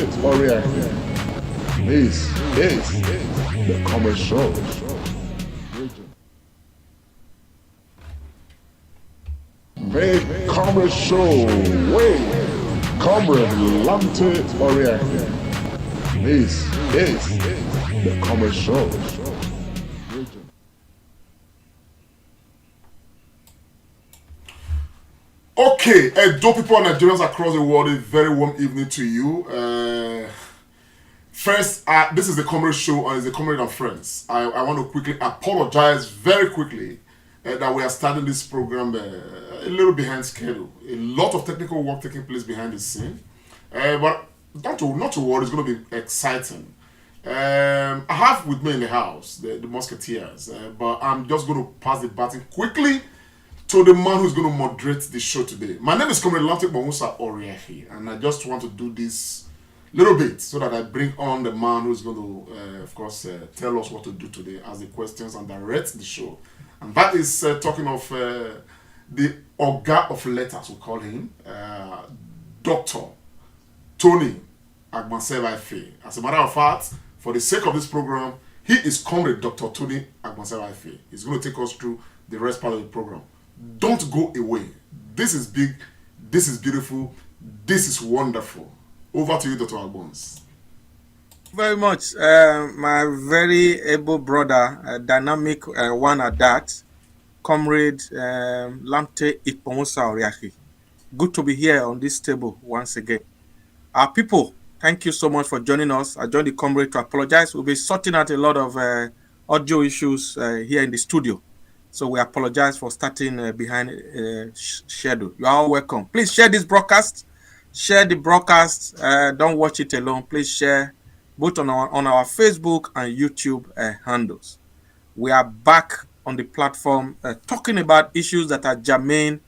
Oriented. This is the Comrade Show. Make Comrade Show way. Comrade Oriented. This is the Comrade Show. Okay, dope people and Nigerians across the world, a very warm evening to you. First, this is the Comrade Show and it's the Comrade and Friends. I want to quickly apologize very quickly that we are starting this program a little behind schedule. A lot of technical work taking place behind the scene. But not to worry, it's going to be exciting. I have with me in the house the Musketeers, but I'm just going to pass the baton quickly to the man who's going to moderate the show today. My name is Comrade Oriented, and I just want to do this little bit so that I bring on the man who's going to, of course, tell us what to do today, ask the questions, and direct the show. And that is talking of the Oga of Letters, we call him, Dr. Tony Agbanseva. As a matter of fact, for the sake of this program, he is Comrade Dr. Tony Agbanseva. He's going to take us through the rest part of the program. Don't go away. This is big, this is beautiful, this is wonderful. Over to you, Dr. Agbons. Very much. My very able brother, dynamic one at that, Comrade Lamte Ipomusa Oriahi. Good to be here on this table once again. Our people, thank you so much for joining us. I joined the Comrade to apologize. We'll be sorting out a lot of audio issues here in the studio. So we apologize for starting behind schedule. You are all welcome. Please share this broadcast. Share the broadcast. Don't watch it alone. Please share both on our Facebook and YouTube handles. We are back on the platform talking about issues that are germane,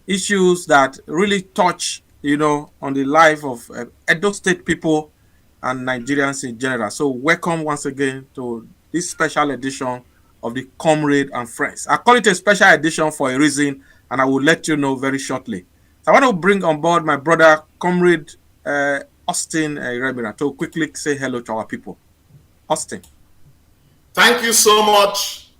issues that really touch, on the life of Edo State people and Nigerians in general. So welcome once again to this special edition of the Comrade and Friends. I call it a special edition for a reason, and I will let you know very shortly. So I want to bring on board my brother, Comrade Austin Rebina, to quickly say hello to our people. Austin. Thank you so much,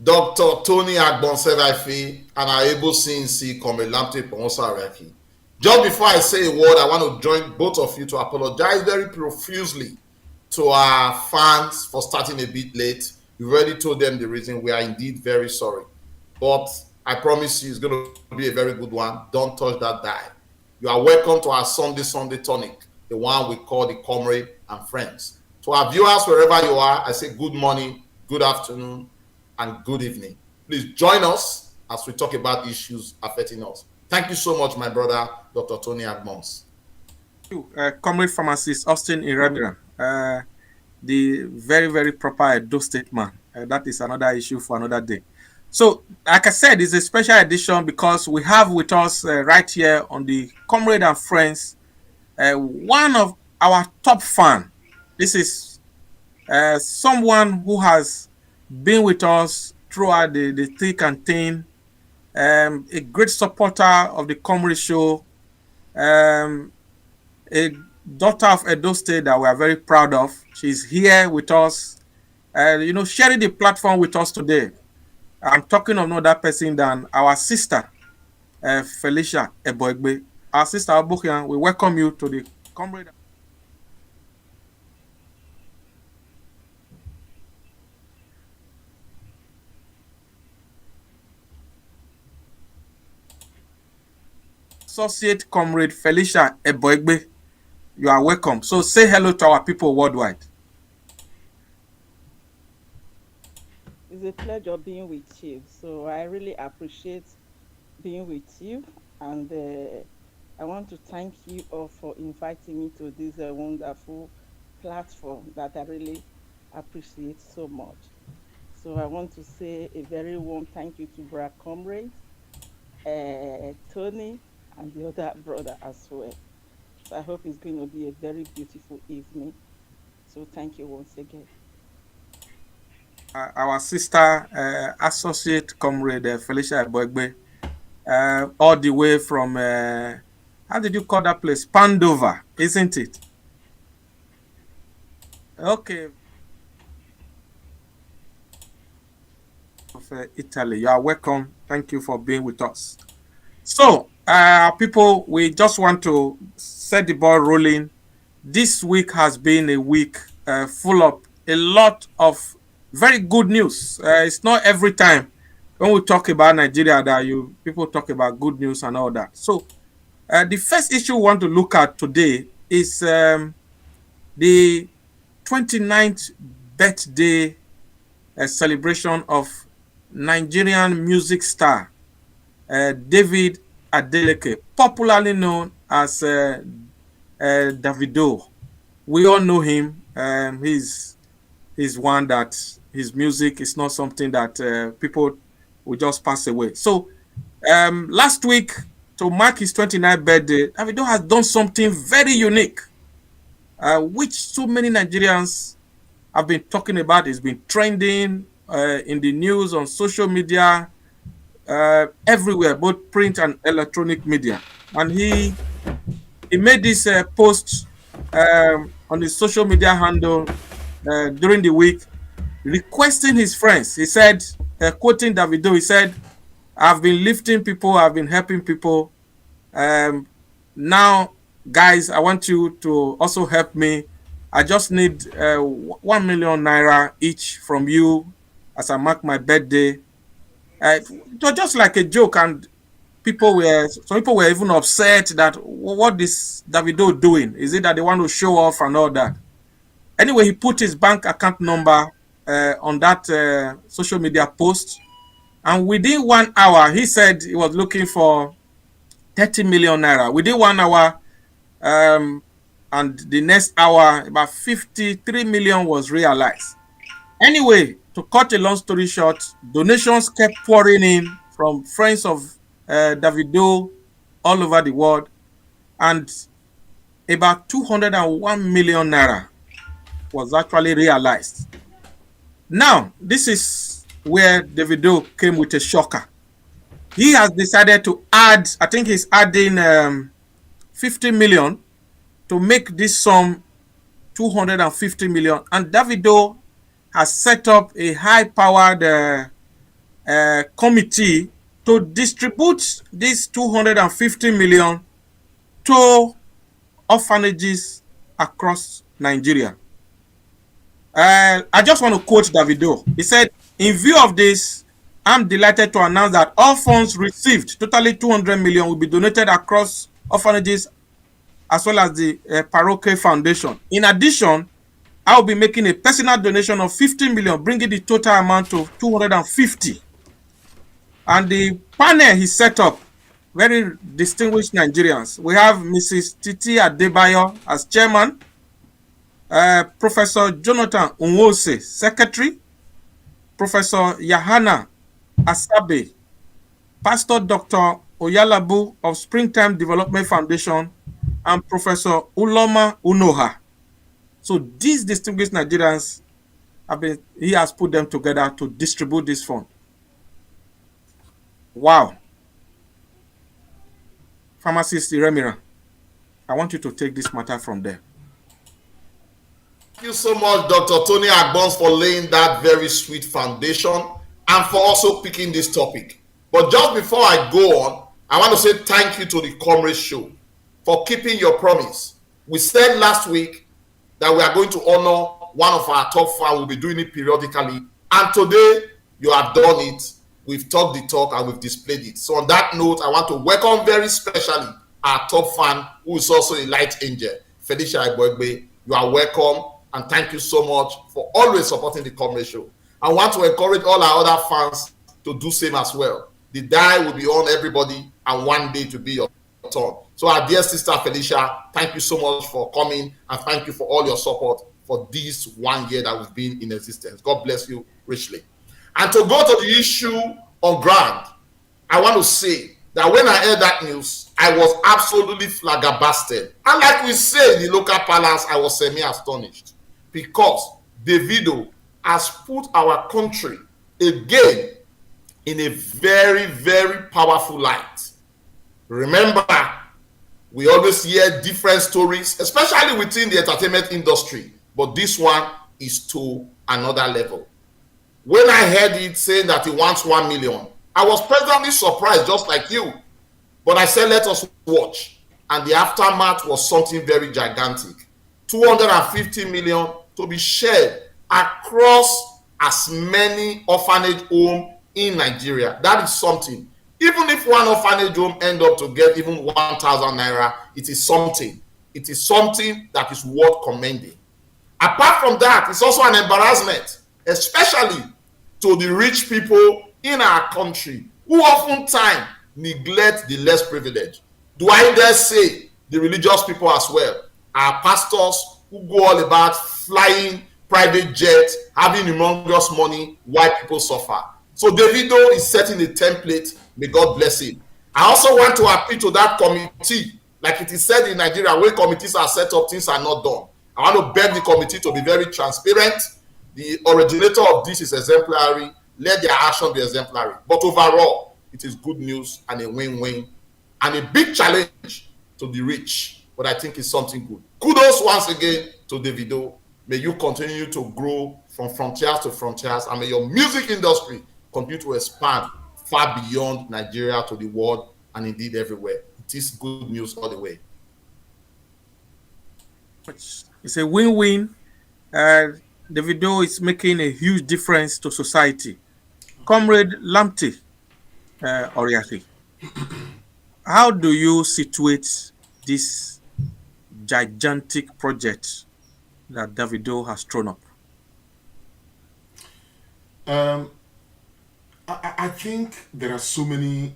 Dr. Tony Agbonsevafi and our able CNC Comrade Lamte Pomosa Araki. Just before I say a word, I want to join both of you to apologize very profusely to our fans for starting a bit late. We've already told them the reason. We are indeed very sorry. But I promise you it's going to be a very good one. Don't touch that dial. You are welcome to our Sunday tonic, the one we call the Comrade and Friends. To our viewers, wherever you are, I say good morning, good afternoon, and good evening. Please join us as we talk about issues affecting us. Thank you so much, my brother, Dr. Tony Agbons. Comrade Pharmacist Austin Irabira, the very, very proper Edo State man. That is another issue for another day. So, like I said, it's a special edition because we have with us right here on the Comrade and Friends, one of our top fans. This is someone who has been with us throughout the thick and thin, a great supporter of the Comrade Show, a daughter of Edo State that we are very proud of. She's here with us, sharing the platform with us today. I'm talking of no other person than our sister, Felicia Eboegbe. Our sister Abukian, we welcome you to the Comrade. Associate Comrade Felicia Eboegbe, you are welcome. So say hello to our people worldwide. It's a pleasure being with you. So I really appreciate being with you. And I want to thank you all for inviting me to this wonderful platform that I really appreciate so much. So I want to say a very warm thank you to Brother Comrade, Tony, and the other brother as well. So I hope it's going to be a very beautiful evening. So thank you once again. Our sister, Associate Comrade Felicia Eboegbe, all the way from, how did you call that place? Pandova, isn't it? Okay. Of Italy, you are welcome. Thank you for being with us. So, people, we just want to set the ball rolling. This week has been a week full of a lot of very good news. It's not every time when we talk about Nigeria that you people talk about good news and all that. So, the first issue we want to look at today is the 29th birthday celebration of Nigerian music star David Adeleke, popularly known as Davido. We all know him. He's one that his music is not something that people will just pass away. So last week, to mark his 29th birthday, Davido has done something very unique, which so many Nigerians have been talking about. It's been trending in the news, on social media, everywhere, both print and electronic media. And he made this post on his social media handle during the week, requesting his friends. He said, quoting Davido, he said, "I've been lifting people, I've been helping people. Now, guys, I want you to also help me. I just need 1 million naira each from you as I mark my birthday." It was just like a joke, and some people were even upset that what is Davido doing? Is it that they want to show off and all that? Anyway, he put his bank account number on that social media post, and within 1 hour, he said he was looking for 30 million naira. Within 1 hour, and the next hour, about 53 million was realized. Anyway, to cut a long story short, donations kept pouring in from friends of Davido all over the world, and about 201 million naira was actually realized. Now, this is where Davido came with a shocker. He has decided to add, I think he's adding 50 million to make this sum 250 million. And Davido has set up a high-powered committee to distribute this 250 million to orphanages across Nigeria. I just want to quote Davido. He said, "In view of this, I'm delighted to announce that all funds received, totally 200 million, will be donated across orphanages as well as the Paroque Foundation. In addition, I will be making a personal donation of 50 million, bringing the total amount to 250. And the panel he set up, very distinguished Nigerians. We have Mrs. Titi Adebayo as chairman, Professor Jonathan Unwose, secretary, Professor Yahana Asabe, Pastor Dr. Oyalabu of Springtime Development Foundation, and Professor Uloma Unoha. So these distinguished Nigerians he has put them together to distribute this fund. Wow. Pharmacist Iremira, I want you to take this matter from there. Thank you so much, Dr. Tony Agbons, for laying that very sweet foundation and for also picking this topic. But just before I go on, I want to say thank you to the Comrade Show for keeping your promise. We said last week that we are going to honor one of our top fans. We'll be doing it periodically. And today, you have done it. We've talked the talk and we've displayed it. So on that note, I want to welcome very specially our top fan, who is also a light angel, Felicia Iboegbe. You are welcome, and thank you so much for always supporting the Comrade Show. I want to encourage all our other fans to do same as well. The die will be on everybody, and one day to be your turn. So our dear sister Felicia, thank you so much for coming, and thank you for all your support for this 1 year that we've been in existence. God bless you richly. And to go to the issue on ground, I want to say that when I heard that news, I was absolutely flabbergasted. And like we say in the local palace, I was semi-astonished, because Davido has put our country again in a very, very powerful light. Remember, we always hear different stories, especially within the entertainment industry, But this one is to another level. When I heard it saying that he wants 1 million, I was pleasantly surprised, just like you. But I said, let us watch. And the aftermath was something very gigantic. 250 million to be shared across as many orphanage homes in Nigeria. That is something. Even if one orphanage home end up to get even 1,000 naira, it is something. It is something that is worth commending. Apart from that, it's also an embarrassment, especially to the rich people in our country who oftentimes neglect the less privileged. Do I dare say the religious people as well? Our pastors who go all about flying private jets, having humongous money while people suffer. So Davido is setting a template. May God bless him. I also want to appeal to that committee. Like it is said in Nigeria, when committees are set up, things are not done. I want to beg the committee to be very transparent. The originator of this is exemplary. Let their action be exemplary. But overall, it is good news and a win-win and a big challenge to the rich. But I think it's something good. Kudos once again to Davido. May you continue to grow from frontiers to frontiers, and may your music industry continue to expand far beyond Nigeria to the world and indeed everywhere. It is good news all the way. It's a win-win. Davido is making a huge difference to society. Comrade Lamte Oriakhi, how do you situate this gigantic project that Davido has thrown up? I think there are so many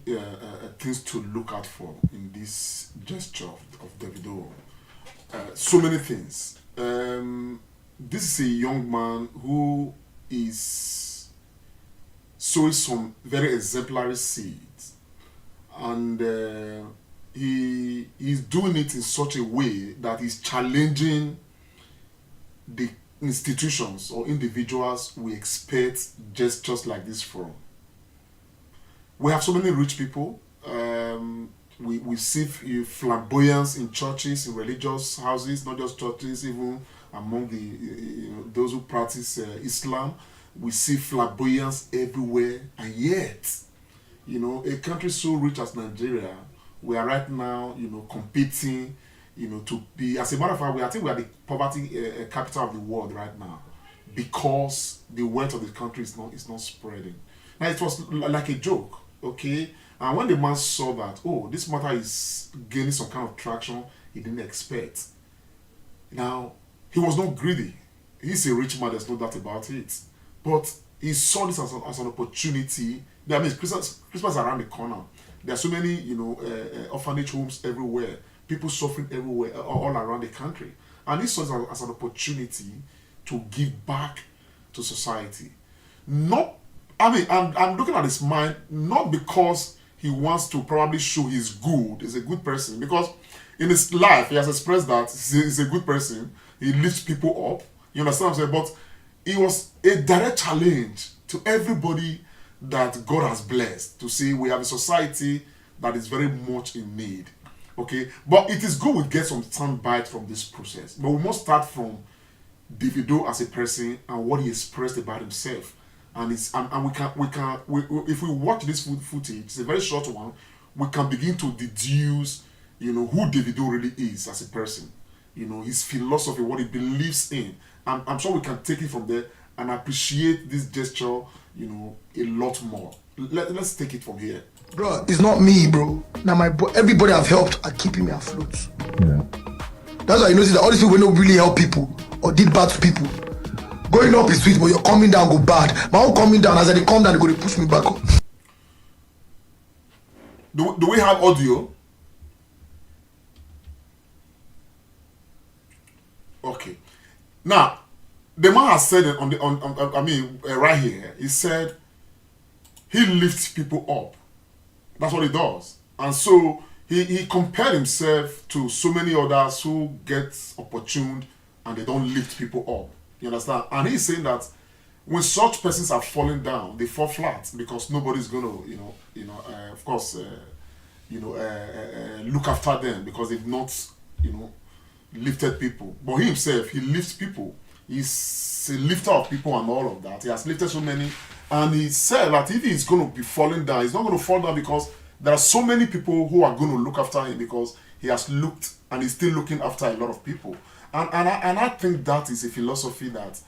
things to look out for in this gesture of Davido. So many things. This is a young man who is sowing some very exemplary seeds, and he's doing it in such a way that he's challenging the institutions or individuals we expect gestures like this from. We have so many rich people. We see flamboyance in churches, in religious houses, not just churches, even among the those who practice Islam. We see flamboyance everywhere, and yet, a country so rich as Nigeria, we are right now, competing, to be. As a matter of fact, I think we are the poverty capital of the world right now, because the wealth of the country is not spreading. Now it was like a joke, okay. And when the man saw that, this matter is gaining some kind of traction he didn't expect. Now, he was not greedy. He's a rich man, there's no doubt about it. But he saw this as an opportunity. I mean, Christmas is around the corner. There are so many, orphanage homes everywhere. People suffering everywhere, all around the country. And he saw it as an opportunity to give back to society. I'm looking at his mind, not because he wants to probably show he's good, he's a good person, because in his life he has expressed that he's a good person, he lifts people up, you understand what I'm saying? But it was a direct challenge to everybody that God has blessed, to say we have a society that is very much in need, okay? But it is good we get some soundbite from this process, but we must start from Davido as a person and what he expressed about himself. And if we watch this footage, it's a very short one, we can begin to deduce, who Davido really is as a person, his philosophy, what he believes in. And I'm sure we can take it from there and appreciate this gesture, a lot more. Let's take it from here. Bro, it's not me, bro. Now everybody I've helped are keeping me afloat. Yeah. That's why you notice that all these people don't really help people or did bad to people. Going up is sweet, but you're coming down go bad. My own coming down, as I come down, they're going to push me back up. Do we have audio? Okay. Now, the man has said it right here. He said he lifts people up. That's what he does. And so he compared himself to so many others who get opportuned and they don't lift people up. You understand? And he's saying that when such persons are falling down, they fall flat because nobody's going to, look after them because they've not, lifted people. But he himself, he lifts people. he's a lifter of people and all of that. He has lifted so many, and he said that if he's going to be falling down, he's not going to fall down because there are so many people who are going to look after him, because he has looked and he's still looking after a lot of people. And I think that is a philosophy that,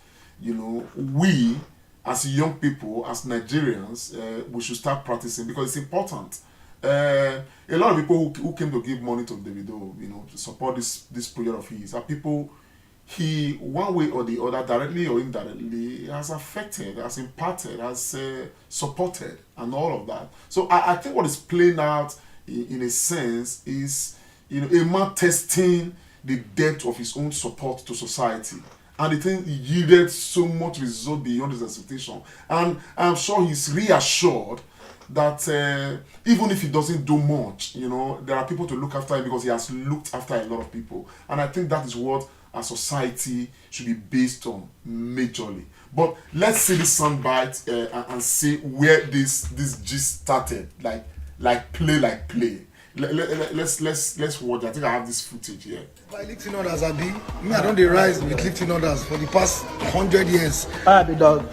you know, we as young people, as Nigerians, we should start practicing, because it's important. A lot of people who came to give money to Davido, you know, to support this project of his, are people he, one way or the other, directly or indirectly, has affected, has impacted, has supported, and all of that. So I think what is playing out in a sense is, you know, a man testing the depth of his own support to society. And the thing yielded so much result beyond his expectation. And I'm sure he's reassured that even if he doesn't do much, you know, there are people to look after him, because he has looked after a lot of people. And I think that is what our society should be based on majorly. But let's see this soundbite and see where this gist started. Like play. Let's watch. I think I have this footage here. By lifting others, Abi. Me, I don't dey rise with lifting others for the past 100 years. I be dog.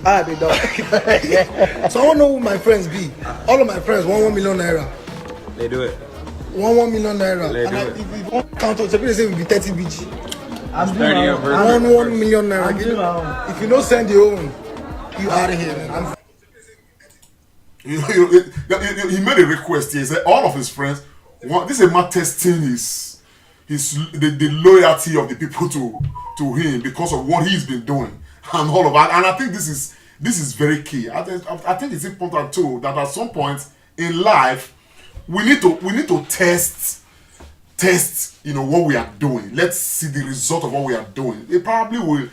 So I don't know who my friends be. All of my friends want 1 million naira. They do it. 1 million naira. They And do if it. you want count on, say it will be 30 BG. I'm doing my own. I want 1 million naira. I'm doing my own. If you don't send your own, you out of here, man. You know, he made a request here. He said all of his friends want, this is a man testing the loyalty of the people to him because of what he's been doing and all of that. And I think this is very key. I think it's important too that at some point in life we need to test, you know, what we are doing. Let's see the result of what we are doing. It probably will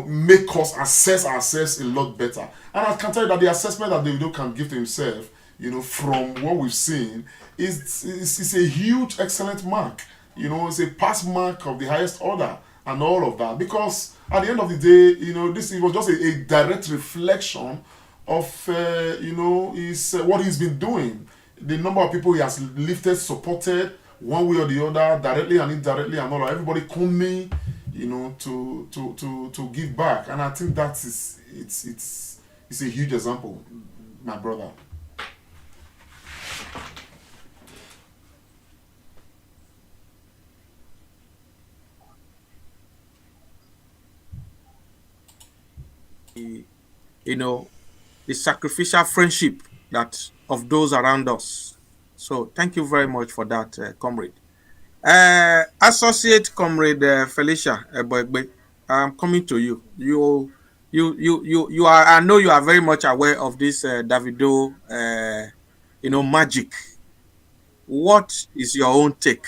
make us assess ourselves a lot better. And I can tell you that the assessment that Davido can give to himself, you know, from what we've seen, is a huge, excellent mark. You know, it's a pass mark of the highest order and all of that. Because at the end of the day, you know, it was just a direct reflection of what he's been doing. The number of people he has lifted, supported, one way or the other, directly and indirectly, and all of everybody coming, you know, to give back. And I think that is it's a huge example, my brother. You know, the sacrificial friendship that of those around us. So thank you very much for that, comrade. Associate Comrade Felicia Eboegbe, I'm coming to you. You are. I know you are very much aware of this Davido, magic. What is your own take?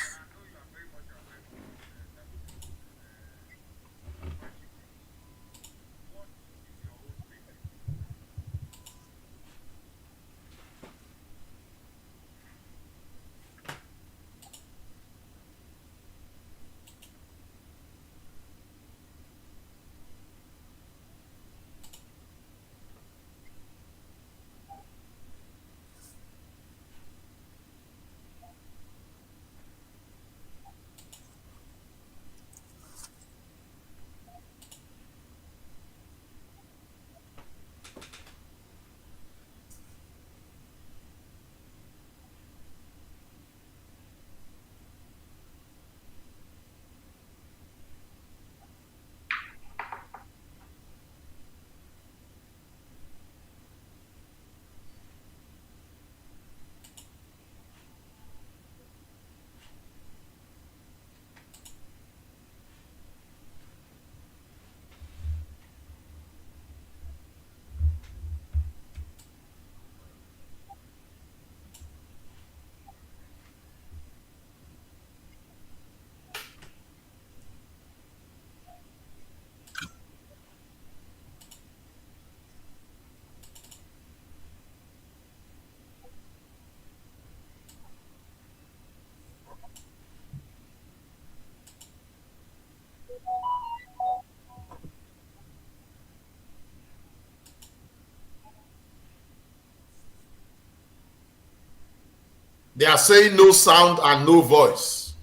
They are saying no sound and no voice.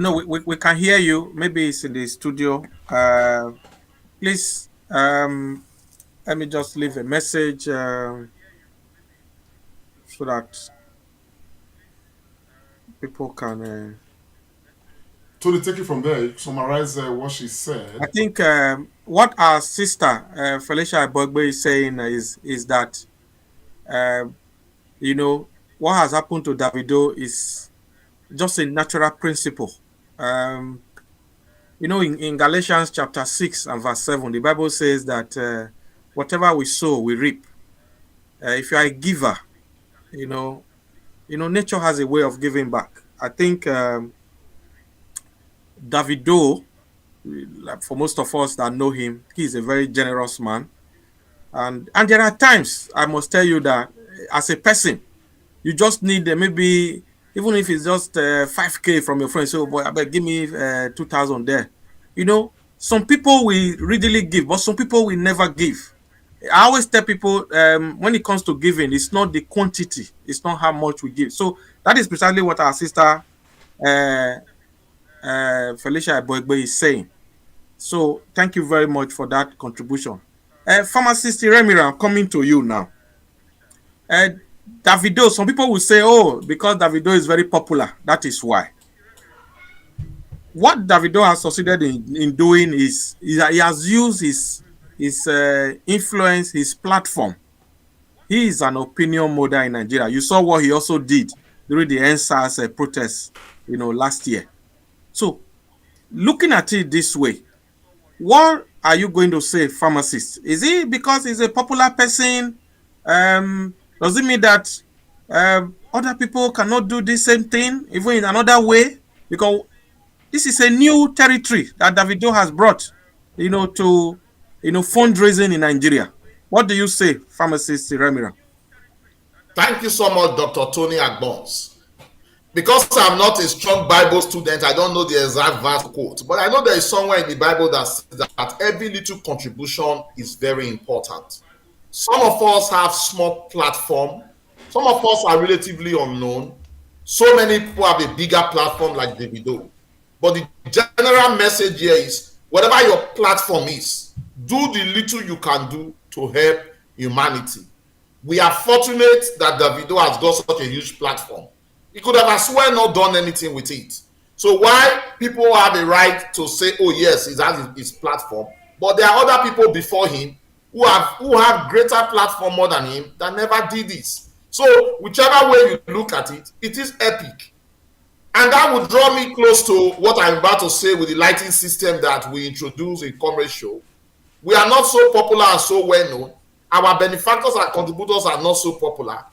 No, we can hear you. Maybe it's in the studio. Please, let me just leave a message so that people can. Tony, take it from there. Summarize what she said. I think what our sister Felicia Ibogbe is saying is that uh, you know what has happened to Davido is just a natural principle. Um, in Galatians chapter 6 and verse 7, the Bible says that whatever we sow, we reap. If you are a giver, you know, nature has a way of giving back. I think Davido, like for most of us that know him, he's a very generous man. And there are times, I must tell you that as a person, you just need maybe, even if it's just 5K from your friend, so boy, I bet give me 2,000 there. Some people will readily give, but some people will never give. I always tell people when it comes to giving, it's not the quantity, it's not how much we give. So that is precisely what our sister uh, Felicia Ibogbe is saying. So thank you very much for that contribution. Pharmacist Remira, I'm coming to you now. Davido, some people will say, oh, because Davido is very popular, that is why. What Davido has succeeded in doing is he has used his influence, his platform. He is an opinion molder in Nigeria. You saw what he also did during the NSAS protests, last year. So, looking at it this way, what are you going to say, pharmacist? Is it because he's a popular person? Does it mean that other people cannot do the same thing, even in another way? Because this is a new territory that Davido has brought, to fundraising in Nigeria. What do you say, pharmacist Remira? Thank you so much, Dr. Tony Agbons. Because I'm not a strong Bible student, I don't know the exact verse quote, but I know there is somewhere in the Bible that says that every little contribution is very important. Some of us have small platform. Some of us are relatively unknown. So many people have a bigger platform like Davido. But the general message here is, whatever your platform is, do the little you can do to help humanity. We are fortunate that Davido has got such a huge platform. He could have as well not done anything with it. So why people have a right to say, oh yes, he has his platform, but there are other people before him who have greater platform more than him that never did this. So whichever way you look at it, it is epic. And that would draw me close to what I'm about to say with the lighting system that we introduced in Comrade Show. We are not so popular and so well known. Our benefactors and contributors are not so popular.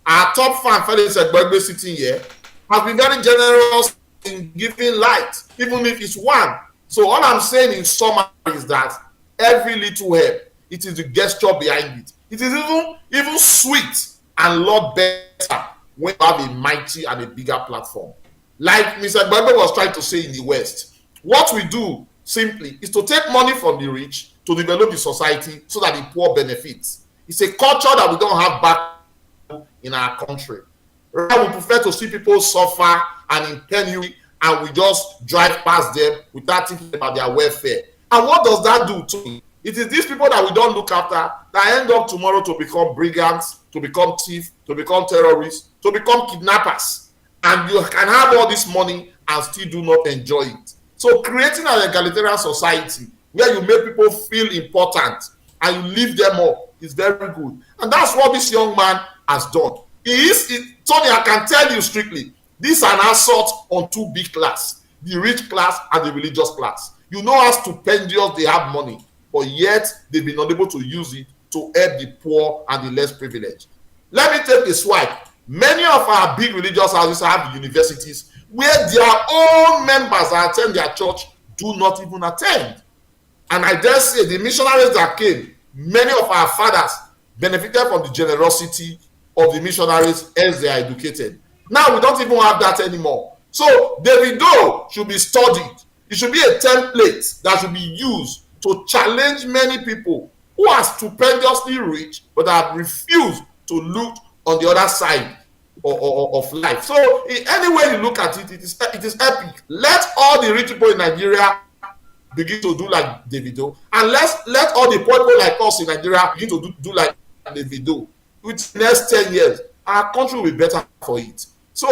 Our top fan, Felix Egbegbe, sitting here, has been very generous in giving light, even if it's one. So all I'm saying in summary is that every little help, it is the gesture behind it. It is even sweet and a lot better when you have a mighty and a bigger platform. Like Mr. Egbegbe was trying to say in the West, what we do simply is to take money from the rich to develop the society so that the poor benefits. It's a culture that we don't have back in our country. Rather, we prefer to see people suffer and in penury, and we just drive past them without thinking about their welfare. And what does that do to me? It is these people that we don't look after that end up tomorrow to become brigands, to become thieves, to become terrorists, to become kidnappers. And you can have all this money and still do not enjoy it. So creating an egalitarian society where you make people feel important and you lift them up is very good. And that's what this young man has done. Tony, I can tell you strictly, this is an assault on two big classes, the rich class and the religious class. You know how stupendous they have money, but yet they've been unable to use it to help the poor and the less privileged. Let me take a swipe. Many of our big religious houses have universities where their own members that attend their church do not even attend. And I dare say the missionaries that came, many of our fathers benefited from the generosity of the missionaries as they are educated. Now we don't even have that anymore. So Davido should be studied. It should be a template that should be used to challenge many people who are stupendously rich but have refused to look on the other side. of life. So in any way you look at it, it is epic. Let all the rich people in Nigeria begin to do like Davido, and let all the poor people like us in Nigeria begin to do like Davido. With the next 10 years, our country will be better for it. So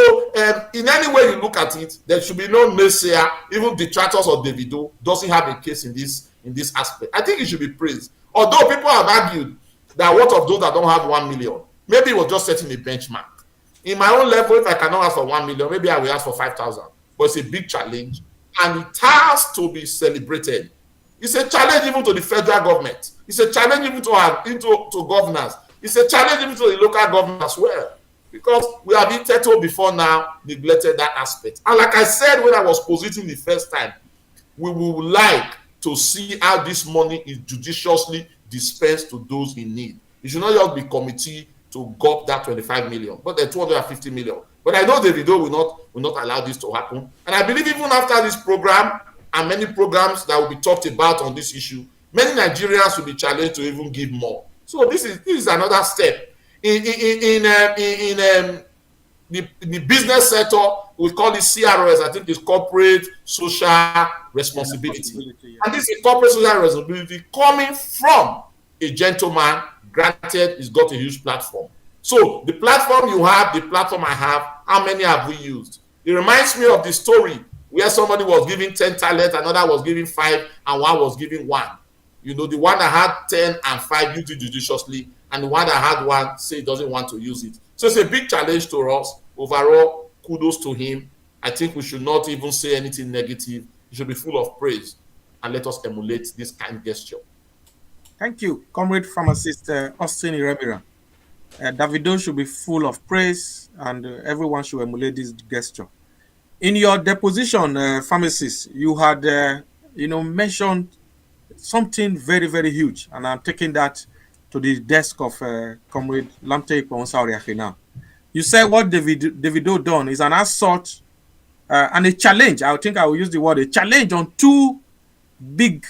in any way you look at it, there should be no naysayer, even detractors of Davido doesn't have a case in this aspect. I think it should be praised. Although people have argued that what of those that don't have 1 million? Maybe it was just setting a benchmark. In my own level, if I cannot ask for 1 million, maybe I will ask for 5,000. But it's a big challenge, and it has to be celebrated. It's a challenge even to the federal government. It's a challenge even to governors. It's a challenge even to the local government as well. Because we have been settled before now, neglected that aspect. And like I said when I was positing the first time, we would like to see how this money is judiciously dispensed to those in need. It should not just be committee to gulp that 25 million, but the 250 million. But I know Davido will not allow this to happen. And I believe even after this program and many programs that will be talked about on this issue, many Nigerians will be challenged to even give more. So this is another step. In the business sector, we call it CRS. I think it's corporate social responsibility. Yeah. And this is corporate social responsibility coming from a gentleman. Granted, he's got a huge platform. So the platform you have, the platform I have, how many have we used? It reminds me of the story where somebody was giving 10 talents, another was giving 5, and one was giving 1. You know, the one that had 10 and 5 used it judiciously, and the one that had 1 say he doesn't want to use it. So it's a big challenge to us. Overall, kudos to him. I think we should not even say anything negative. It should be full of praise, and let us emulate this kind gesture. Thank you, Comrade Pharmacist Austin Iremira. Davido should be full of praise, and everyone should emulate this gesture. In your deposition, pharmacist, you had mentioned something very, very huge, and I'm taking that to the desk of Comrade Lamte Iponsa now. You said what Davido done is an assault and a challenge. I think I will use the word a challenge on two big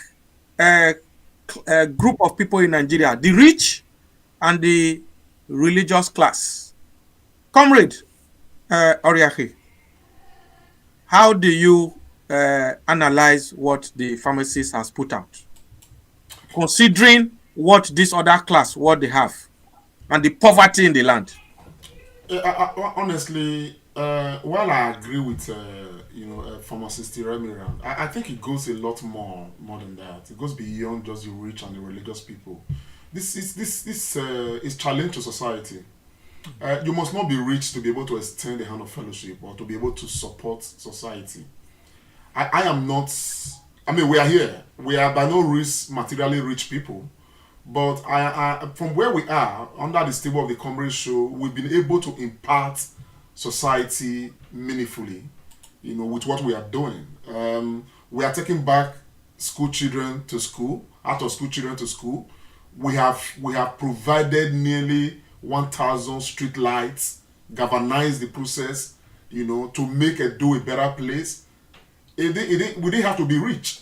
group of people in Nigeria: the rich and the religious class. Comrade Oriakhi, how do you analyze what the pharmacist has put out, considering what this other class, what they have, and the poverty in the land? Honestly, while I agree with pharmacist Remiran, I think it goes a lot more than that. It goes beyond just the rich and the religious people. This is challenge to society. You must not be rich to be able to extend the hand of fellowship or to be able to support society. I am not. I mean, we are here. We are by no risk materially rich people. But I from where we are, under the stable of the Comrade Show, we've been able to impart society meaningfully, with what we are doing. We are taking back school children to school, out of school children to school. We have provided nearly 1,000 street lights, galvanized the process, to make Edo a better place. We didn't have to be rich.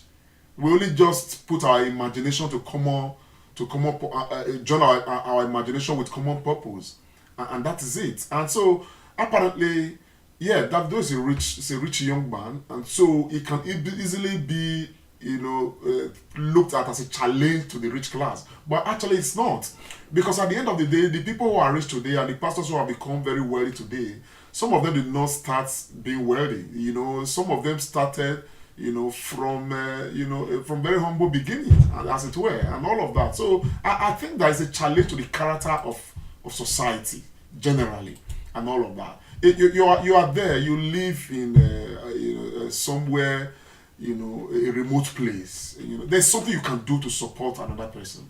We only just put our imagination to come up, join our imagination with common purpose, and that is it. And so apparently, Davido is a rich young man, and so it can easily be looked at as a challenge to the rich class. But actually it's not, because at the end of the day, the people who are rich today and the pastors who have become very wealthy today, some of them did not start being wealthy. Some of them started from very humble beginnings, as it were, and all of that. So I think there is a challenge to the character of society generally, and all of that. You are there. You live in somewhere, a remote place. There's something you can do to support another person,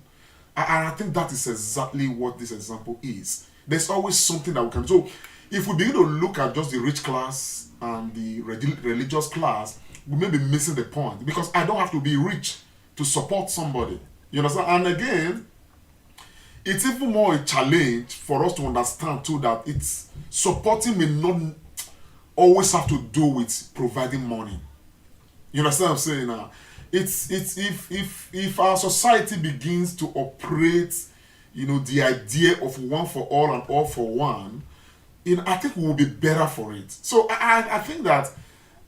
and I think that is exactly what this example is. There's always something that we can do. So if we begin to look at just the rich class and the religious class, we may be missing the point, because I don't have to be rich to support somebody. You understand? And again, it's even more a challenge for us to understand too that it's supporting may not always have to do with providing money. You understand what I'm saying now? It's if our society begins to operate, the idea of one for all and all for one, I think we will be better for it. So I think that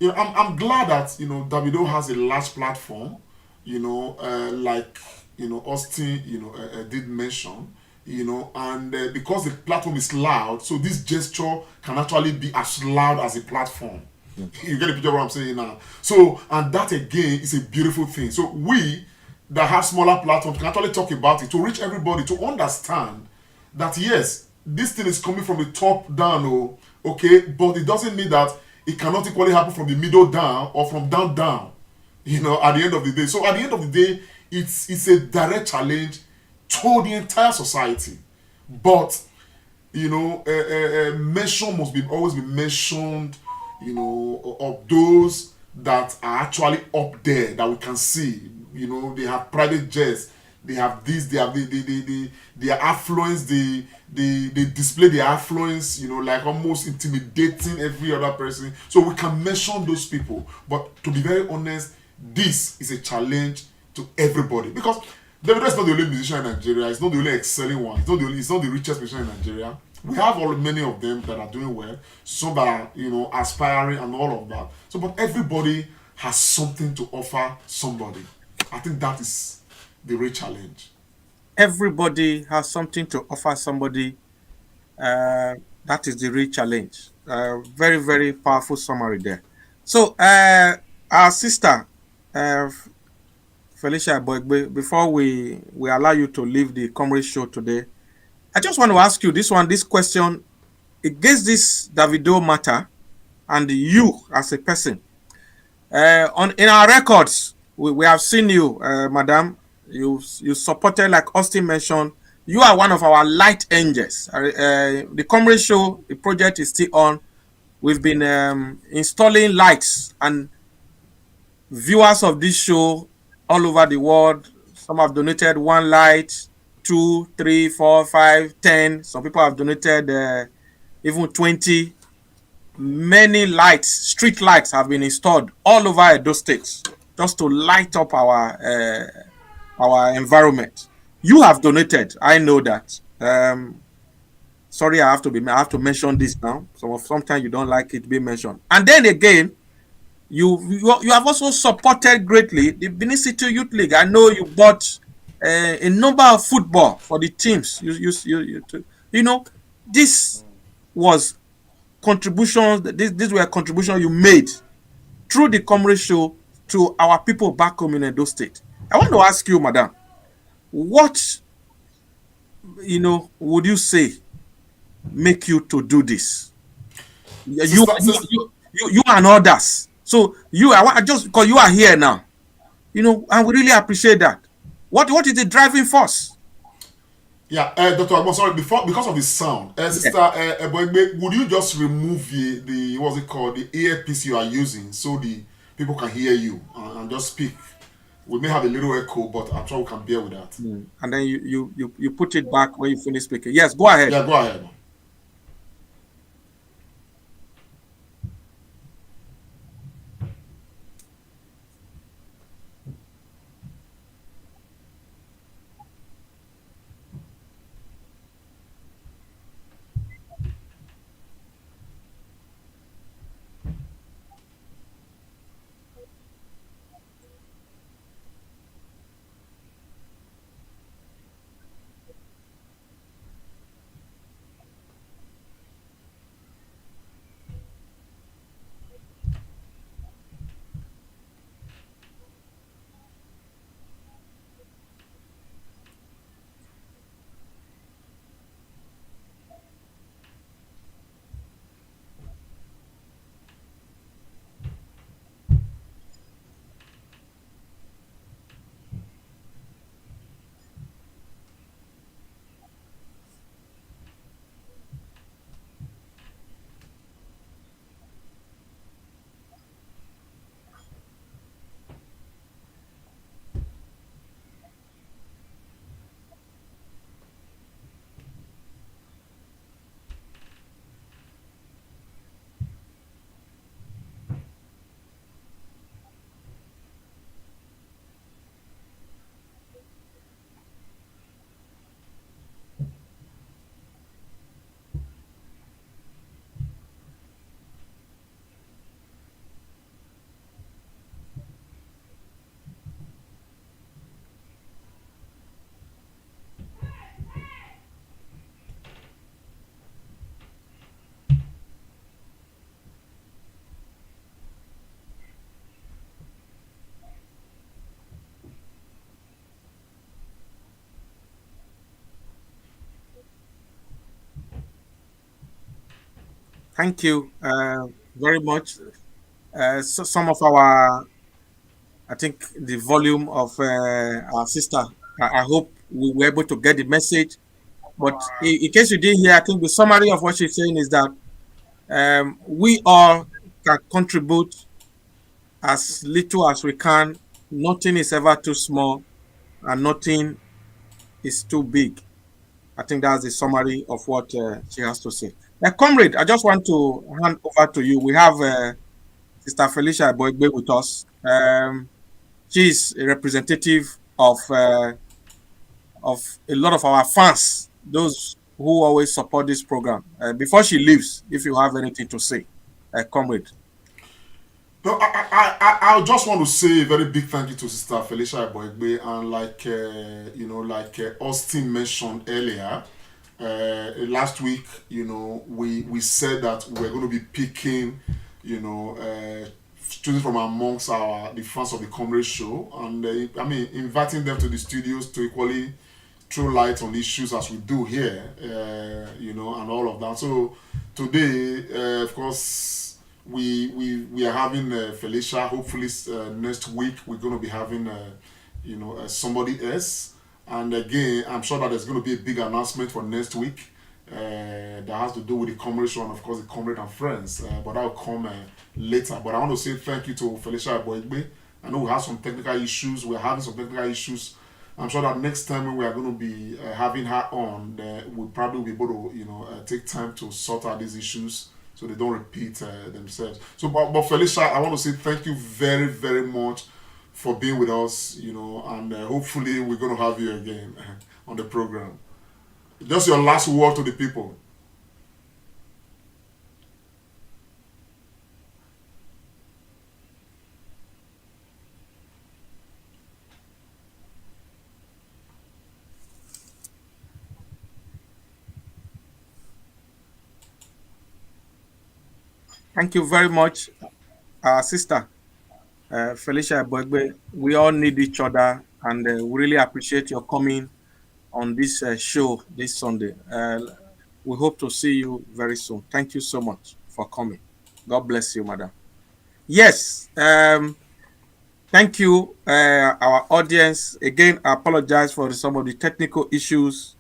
I'm glad that Davido has a large platform, like Austin did mention, and because the platform is loud, so this gesture can actually be as loud as a platform. You get the picture of what I'm saying now. So, and that again is a beautiful thing. So we that have smaller platforms can actually talk about it to reach everybody to understand that yes, this thing is coming from the top down, okay, but it doesn't mean that it cannot equally happen from the middle down or from down down. At the end of the day. So at the end of the day, it's a direct challenge to the entire society. But mention must be always be mentioned, of those that are actually up there that we can see. They have private jets, they have this, they have their affluence, they display their affluence, like almost intimidating every other person. So we can mention those people. But to be very honest, this is a challenge to everybody because Davido is not the only musician in Nigeria. It's not the only excelling one. It's not the richest musician in Nigeria. We have many of them that are doing well. Some that are aspiring and all of that. So, but everybody has something to offer somebody. I think that is the real challenge. Everybody has something to offer somebody. That is the real challenge. Very, very powerful summary there. So, our sister, Felicia Boegbe, before we allow you to leave the Comrade Show today, I just want to ask you this question against this Davido matter and you as a person. In our records, we have seen you, madam. You supported, like Austin mentioned. You are one of our light angels. The Comrade Show, the project is still on. We've been installing lights, and viewers of this show all over the world. Some have donated 1 light, 2, 3, 4, 5, 10. Some people have donated even 20. Many lights, street lights, have been installed all over Edo State just to light up our environment. You have donated. I know that. Sorry, I have to mention this now. Sometimes you don't like it being mentioned. And then again, you have also supported greatly the Benin City Youth League. I know you bought a number of football for the teams. This was contributions. These were contributions you made through the Comrade Show to our people back home in Edo State. I want to ask you, madam, what would you say make you to do this? You and others. So I just because you are here now, and we really appreciate that. What is the driving force? Yeah, Dr. Agbo, sorry, because of the sound, Sister Boegbe, would you just remove the what's it called, the earpiece you are using so the people can hear you and just speak? We may have a little echo, but I'm sure we can bear with that. And then you put it back when you finish speaking. Yes, go ahead. Yeah, go ahead. Thank you very much. So some of our, I think, the volume of our sister, I hope we were able to get the message. But in case you didn't hear, I think the summary of what she's saying is that we all can contribute as little as we can. Nothing is ever too small, and nothing is too big. I think that's the summary of what she has to say. Comrade, I just want to hand over to you. We have Sister Felicia Boigbe with us. She is a representative of a lot of our fans, those who always support this program. Before she leaves, if you have anything to say, Comrade. No, I just want to say a very big thank you to Sister Felicia Boigbe, and like Austin mentioned earlier, last week, we said that we're going to be picking, students from amongst the fans of the Comrade Show, and inviting them to the studios to equally throw light on issues as we do here, and all of that. So today, of course, we are having Felicia. Hopefully, next week we're going to be having somebody else. And again, I'm sure that there's going to be a big announcement for next week that has to do with the Comrade Show and of course the Comrade and Friends. But that will come later. But I want to say thank you to Felicia Boigbe. I know we have some technical issues. We're having some technical issues. I'm sure that next time when we are going to be having her on, we'll probably be able to take time to sort out these issues so they don't repeat themselves. So, but Felicia, I want to say thank you very, very much for being with us, and hopefully we're going to have you again on the program. Just your last word to the people. Thank you very much, our sister, Felicia Boigbe. We all need each other, and we really appreciate your coming on this show this Sunday. We hope to see you very soon. Thank you so much for coming. God bless you, madam. Yes, thank you, our audience. Again, I apologize for some of the technical issues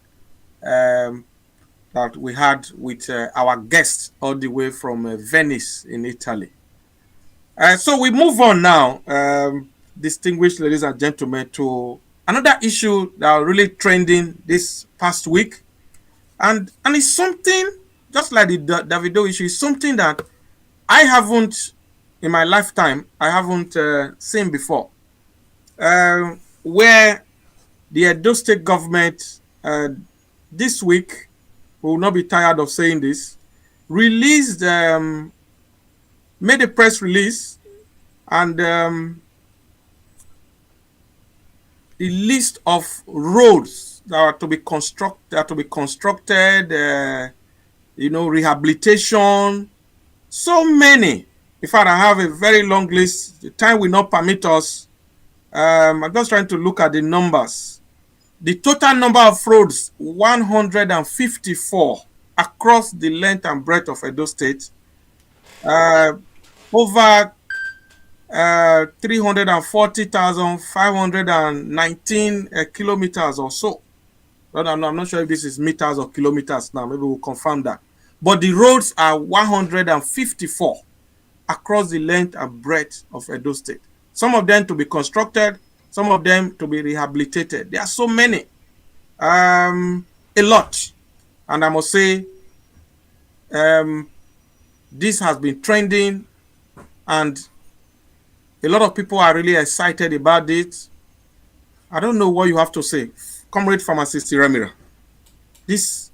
that we had with our guest all the way from Venice in Italy. So we move on now, distinguished ladies and gentlemen, to another issue that are really trending this past week. And it's something, just like the Davido issue, is something that I haven't, in my lifetime, I haven't seen before. Where the Edo State government this week, we will not be tired of saying this, released, made a press release, and the list of roads that are to be constructed, rehabilitation, so many. In fact, I have a very long list. The time will not permit us. I'm just trying to look at the numbers. The total number of roads, 154 across the length and breadth of Edo State. Over 340,519 kilometers or so. But I'm not sure if this is meters or kilometers now. Maybe we'll confirm that. But the roads are 154 across the length and breadth of Edo State. Some of them to be constructed, some of them to be rehabilitated. There are so many. A lot. And I must say, this has been trending, and a lot of people are really excited about it. I don't know what you have to say. Comrade Pharmacist Remira, this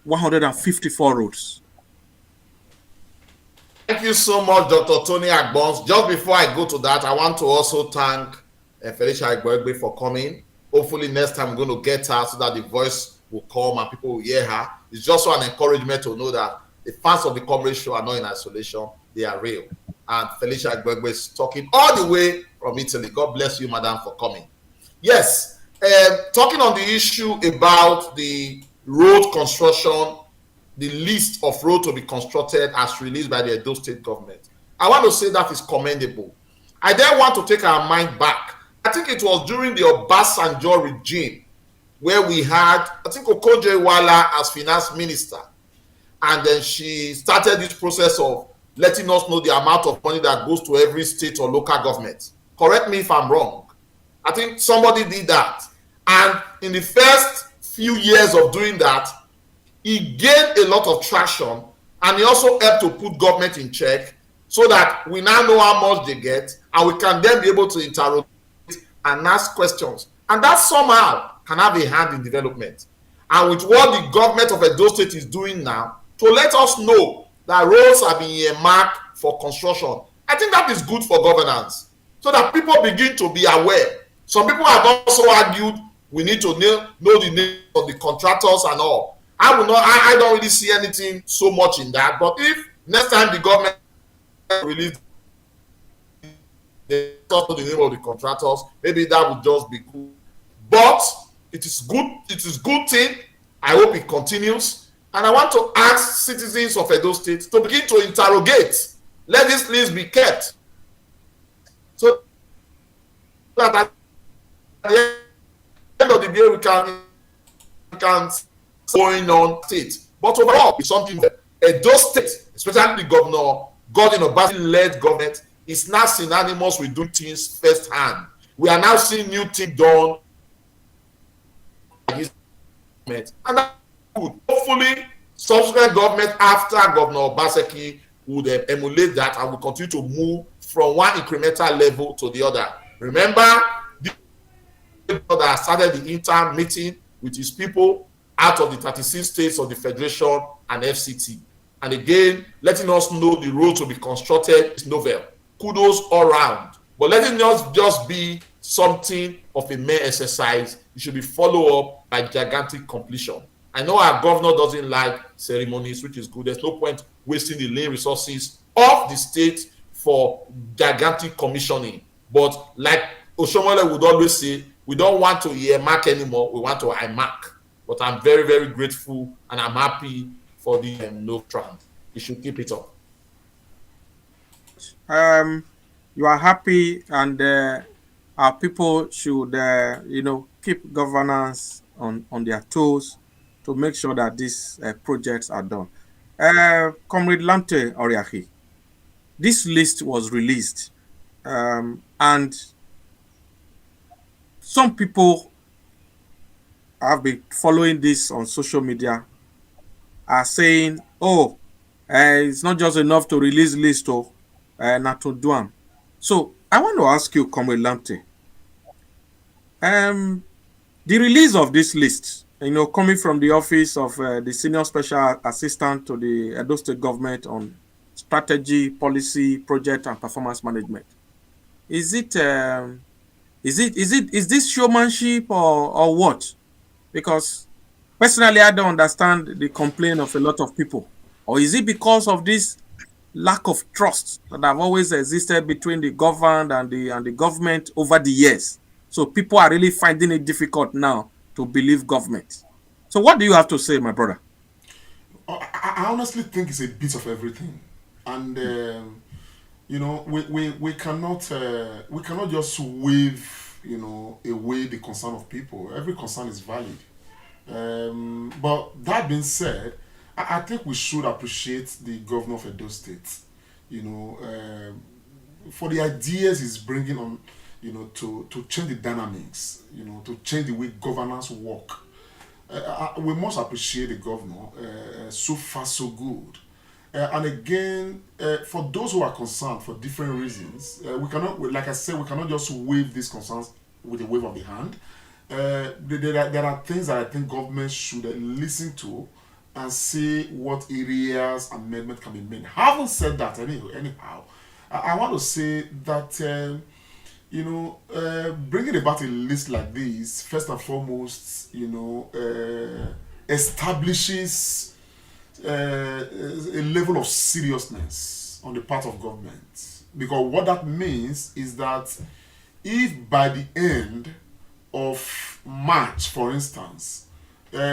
154 roads. Thank you so much, Dr. Tony Agbons. Just before I go to that, I want to also thank Felicia Igboegbe for coming. Hopefully next time we're going to get her so that the voice will come and people will hear her. It's just an encouragement to know that the fans of the Comrade Show are not in isolation. They are real. And Felicia Igboegbe is talking all the way from Italy. God bless you, madam, for coming. Yes, talking on the issue about the road construction, the list of roads to be constructed as released by the Edo State government. I want to say that is commendable. I then want to take our mind back. I think it was during the Obasanjo regime where we had, I think, Okonjo-Iweala as finance minister. And then she started this process of letting us know the amount of money that goes to every state or local government. Correct me if I'm wrong. I think somebody did that. And in the first few years of doing that, he gained a lot of traction, and he also helped to put government in check so that we now know how much they get, and we can then be able to interrogate and ask questions. And that somehow can have a hand in development. And with what the government of Edo State is doing now, to let us know that roads are being earmarked for construction, I think that is good for governance, so that people begin to be aware. Some people have also argued we need to know the name of the contractors and all. I don't really see anything so much in that. But if next time the government release the name of the contractors, maybe that would just be good. But it is good. It is good thing. I hope it continues. And I want to ask citizens of Edo State to begin to interrogate. Let this list be kept, so that at the end of the day we can going on state. But overall, it's something that Edo State, especially the governor, Godwin Obaseki-led government, is now synonymous with doing things firsthand. We are now seeing new things done by his government. And that would hopefully subsequent government after Governor Obaseki would emulate that and will continue to move from one incremental level to the other. Remember, the that started the intern meeting with his people out of the 36 states of the Federation and FCT. And again, letting us know the road to be constructed is novel. Kudos all round. But let it not just be something of a mere exercise. It should be followed up by gigantic completion. I know our governor doesn't like ceremonies, which is good. There's no point wasting the lay resources of the state for gigantic commissioning. But like Oshomole would always say, we don't want to earmark anymore, we want to IMARC. But I'm very, very grateful and I'm happy for the no trend. You should keep it up. You are happy, and our people should, keep governance on their toes to make sure that these projects are done. Comrade Lamte Oriakhi, this list was released, and some people have been following this on social media are saying, it's not just enough to release list, not to do them. So I want to ask you, Comrade Lamte, the release of this list, coming from the office of the Senior Special Assistant to the Edo State Government on Strategy, Policy, Project, and Performance Management, is this showmanship or what? Because personally, I don't understand the complaint of a lot of people. Or is it because of this lack of trust that have always existed between the governed and the government over the years? So people are really finding it difficult now to believe government. So what do you have to say, my brother? I honestly think it's a bit of everything. And, we cannot just wave, away the concern of people. Every concern is valid. But that being said, I think we should appreciate the governor of Edo State, for the ideas he's bringing on, to change the dynamics, to change the way governance work. We must appreciate the governor. So far, so good. And again, for those who are concerned for different reasons, we cannot, like I said, we cannot just wave these concerns with a wave of the hand. There are things that I think government should listen to and see what areas amendment can be made. Having said that, anyhow, I want to say that bringing about a list like this, first and foremost, establishes a level of seriousness on the part of government. Because what that means is that if by the end of March, for instance,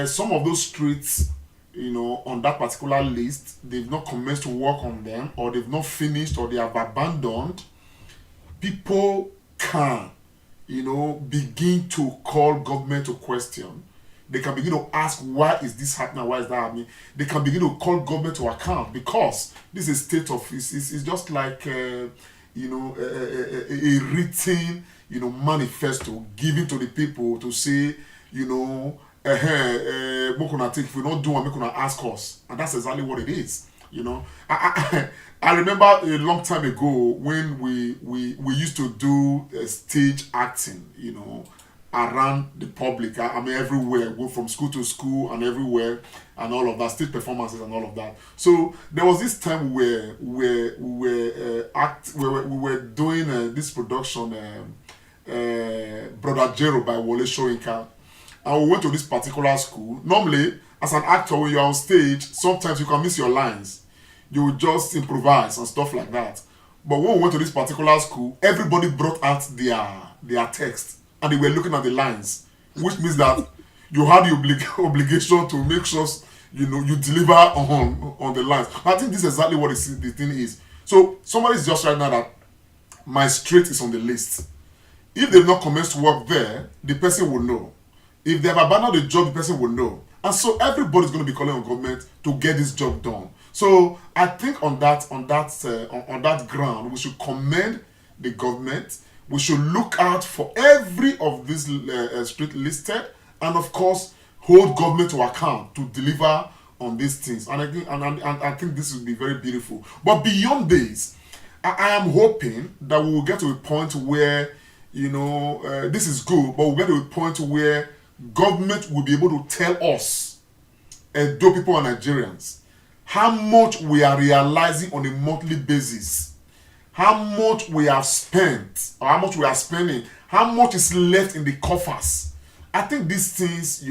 some of those streets, on that particular list, they've not commenced to work on them, or they've not finished, or they have abandoned, people can, begin to call government to question. They can begin to ask, why is this happening? Why is that happening? They can begin to call government to account, because this is state of, it's just like, a written, manifesto given to the people to say, if we don't do what, make gonna ask us. And that's exactly what it is. I remember a long time ago when we used to do stage acting, around the public. I mean, everywhere, go from school to school and everywhere, and all of that, stage performances and all of that. So there was this time where we were doing this production, Brother Jero by Wole Soyinka, and we went to this particular school. Normally, as an actor, when you're on stage, sometimes you can miss your lines. You will just improvise and stuff like that. But when we went to this particular school, everybody brought out their text, and they were looking at the lines, which means that you had the obligation to make sure you deliver on the lines. I think this is exactly what the thing is. So somebody is just right now that my straight is on the list. If they've not commenced to work there, the person will know. If they have abandoned the job, the person will know. And so everybody's going to be calling on government to get this job done. So I think on that ground, we should commend the government. We should look out for every of these street listed, and of course hold government to account to deliver on these things. And I think this will be very beautiful. But beyond this, I am hoping that we will get to a point where this is good, but we'll get to a point where government will be able to tell us, Edo people and Nigerians, how much we are realizing on a monthly basis, how much we have spent, or how much we are spending, how much is left in the coffers. I think these things,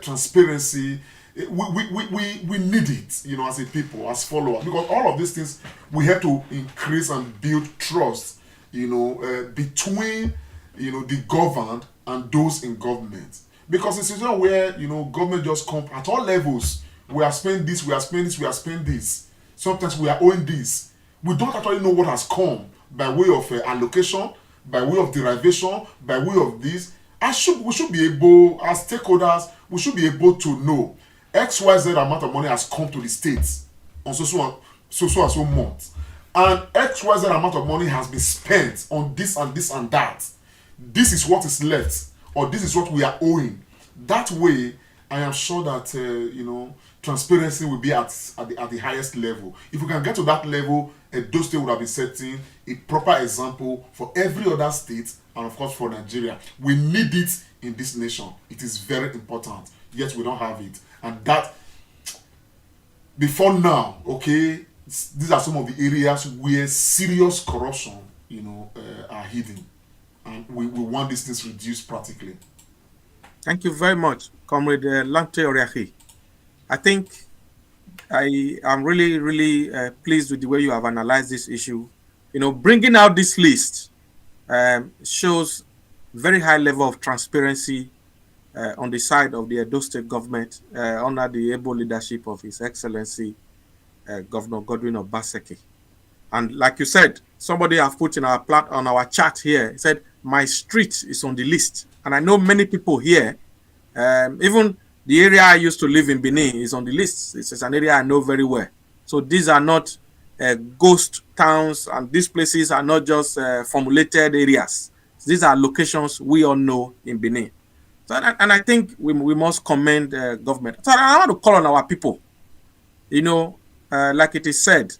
transparency, we need it, as a people, as followers, because all of these things, we have to increase and build trust, between, the governed and those in government. Because it's not where, government just come at all levels. We are spending this, we are spending this, we are spending this. Sometimes we are owing this. We don't actually know what has come by way of allocation, by way of derivation, by way of this. We should be able, as stakeholders, we should be able to know XYZ amount of money has come to the states on so and so month. And XYZ amount of money has been spent on this and this and that. This is what is left, or this is what we are owing. That way, I am sure that transparency will be at the highest level. If we can get to that level, those states would have been setting a proper example for every other state, and of course for Nigeria. We need it in this nation. It is very important. Yet we don't have it, and that before now, okay, these are some of the areas where serious corruption, are hidden, and we want these things reduced practically. Thank you very much, Comrade Lamte Oriakhi. I think I am really, really pleased with the way you have analyzed this issue. Bringing out this list shows very high level of transparency on the side of the Edo State government under the able leadership of His Excellency Governor Godwin Obaseki. And like you said, somebody have put in on our chat here, said, my street is on the list. And I know many people here, even the area I used to live in, Benin, is on the list. It's an area I know very well. So these are not ghost towns, and these places are not just formulated areas. These are locations we all know in Benin. So, and I think we must commend government. So I want to call on our people. Like it is said,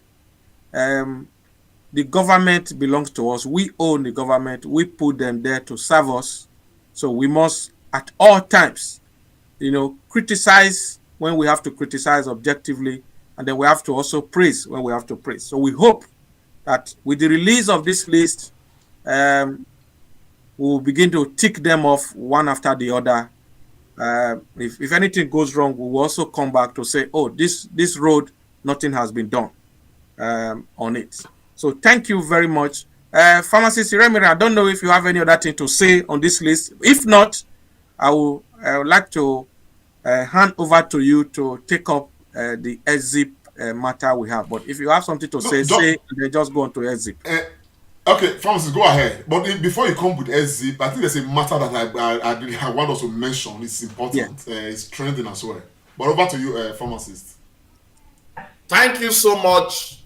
the government belongs to us. We own the government. We put them there to serve us. So we must, at all times, criticize when we have to criticize objectively, and then we have to also praise when we have to praise. So we hope that with the release of this list, we'll begin to tick them off one after the other. If anything goes wrong, we will also come back to say, oh, this road, nothing has been done on it. So thank you very much. Pharmacist Iremire, I don't know if you have any other thing to say on this list. If not, I would like to hand over to you to take up the EZIP matter we have. But if you have something to No, say, and then just go on to EZIP. Okay, Francis, go ahead. But before you come with EZIP, I think there's a matter that I want us to mention. It's important. It's trending as well. But over to you, pharmacist. Thank you so much,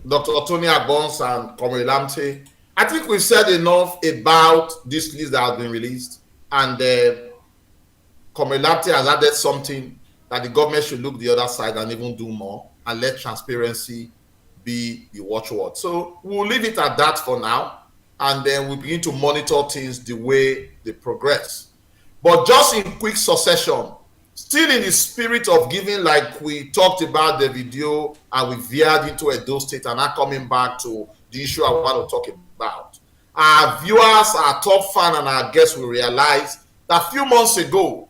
Dr. Tony Agbons and Comrade Lamte. I think we've said enough about this list that has been released, and Comrade Lamte has added something that the government should look the other side and even do more and let transparency be the watchword. So we'll leave it at that for now, and then we begin to monitor things the way they progress. But just in quick succession, still in the spirit of giving, like we talked about the video and we veered into Edo State and now coming back to the issue I want to talk about. Our viewers, our top fan, and our guests will realize that a few months ago,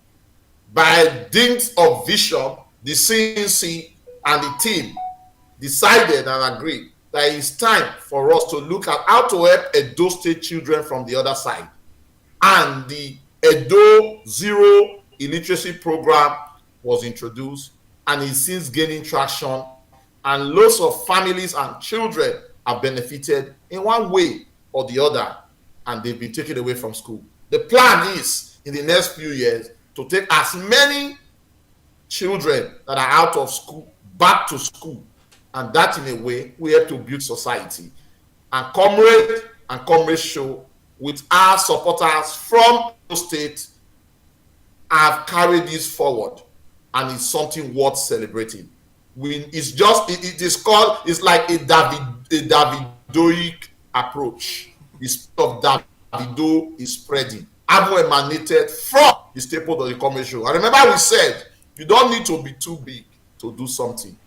by dint of vision, the CNC and the team decided and agreed that it's time for us to look at how to help Edo State children from the other side. And the Edo Zero Illiteracy program was introduced and is since gaining traction, and lots of families and children have benefited in one way or the other, and they've been taken away from school. The plan is in the next few years to take as many children that are out of school back to school, and that in a way we have to build society. And Comrade Show, with our supporters from the state, have carried this forward, and it's something worth celebrating. It's like a Davidoic approach. The spirit of Davido is spreading, having emanated from the staple of the Comrade Show. And remember, we said you don't need to be too big to do something.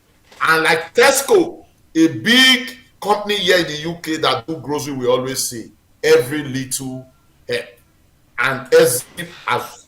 And like Tesco, a big company here in the UK that do grocery, we always say every little help. And EZIP has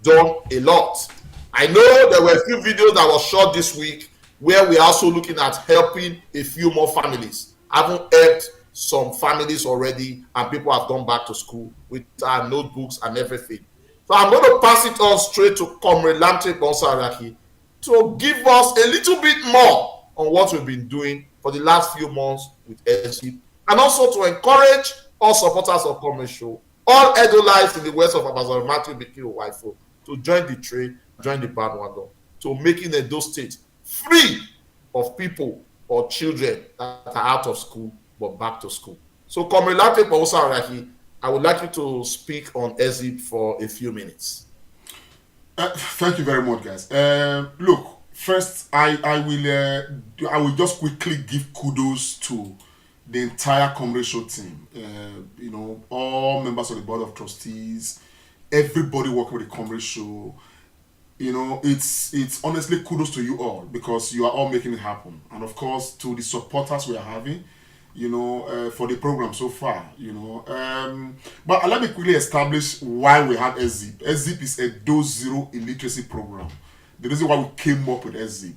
done a lot. I know there were a few videos that were shot this week where we are also looking at helping a few more families. I've helped some families already, and people have gone back to school with our notebooks and everything. So I'm going to pass it on straight to Comrade Lamte Bonsaraki to give us a little bit more on what we've been doing for the last few months with EZIP, and also to encourage all supporters of Comrade Show, all Edolites in the west of Amazon, Matthew Bikio Waifo, to join the train, join the bandwagon, to making Edo State free of people or children that are out of school but back to school. So, Comrade Lamte Bonsaraki, I would like you to speak on EZIP for a few minutes. Thank you very much, guys. Look, first, I will just quickly give kudos to the entire Comrade Show team. All members of the board of trustees, everybody working with the Comrade Show. It's honestly kudos to you all, because you are all making it happen. And of course, to the supporters we are having, for the program so far, But let me quickly establish why we have EZIP. EZIP is a Edo Zero Illiteracy program. The reason why we came up with EZIP.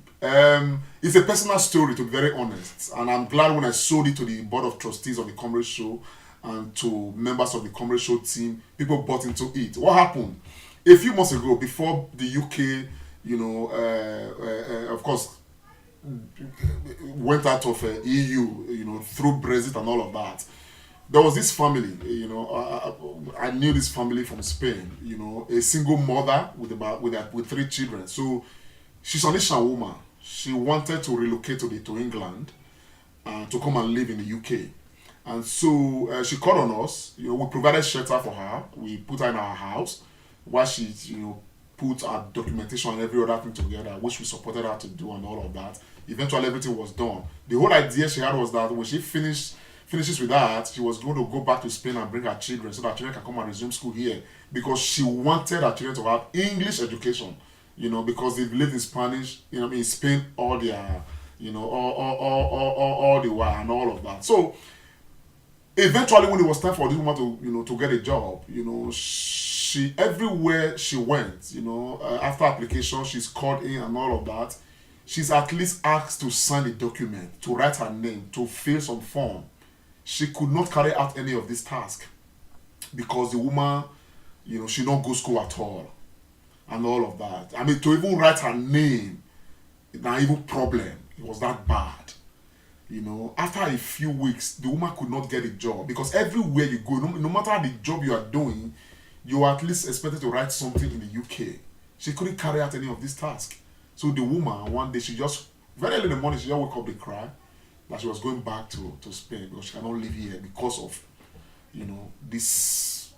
It's a personal story, to be very honest. And I'm glad when I sold it to the board of trustees of the Comrade Show and to members of the Comrade Show team, people bought into it. What happened? A few months ago, before the UK, of course, went out of EU, through Brexit and all of that, there was this family, I knew this family from Spain, a single mother with 3 children. So she's an Asian woman. She wanted to relocate to England to come and live in the UK. And so she called on us. We provided shelter for her. We put her in our house while she, put our documentation and every other thing together, which we supported her to do and all of that. Eventually, everything was done. The whole idea she had was that when she finishes with that, she was going to go back to Spain and bring her children so that children can come and resume school here, because she wanted her children to have English education, because they've lived in Spanish, in Spain all their, all the while and all of that. So eventually, when it was time for this woman to, to get a job, she, everywhere she went, after application, she's called in and all of that. She's at least asked to sign a document, to write her name, to fill some form. She could not carry out any of this task because the woman, she don't go to school at all. and all of that. I mean, to even write her name, not even problem. It was that bad. You know, after a few weeks, the woman could not get a job because everywhere you go, no matter the job you are doing, you are at least expected to write something in the UK. She couldn't carry out any of these tasks. So the woman, one day, she just, very early in the morning, she just woke up to cry that she was going back to Spain because she cannot live here because of, you know, this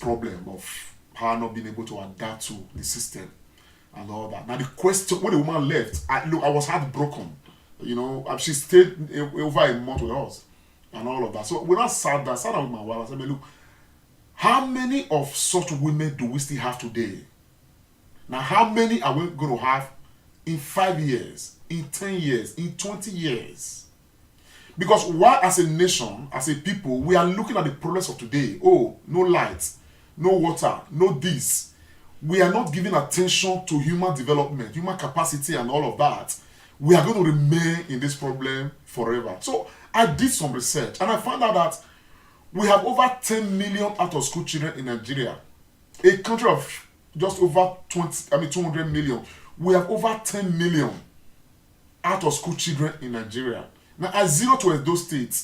problem of her not being able to adapt to the system and all that. Now the question, when the woman left, I was heartbroken. You know, she stayed over a month with us and all of that. So when I sat down with my wife, I said, look, how many of such women do we still have today? Now, how many are we going to have in 5 years, in 10 years, in 20 years? Because why, as a nation, as a people, we are looking at the problems of today. Oh, no light, no water, no this. We are not giving attention to human development, human capacity and all of that. We are going to remain in this problem forever. So I did some research and I found out that we have over 10 million out-of-school children in Nigeria. A country of just over 200 million. We have over 10 million out-of-school children in Nigeria. Now, I zero to Edo State.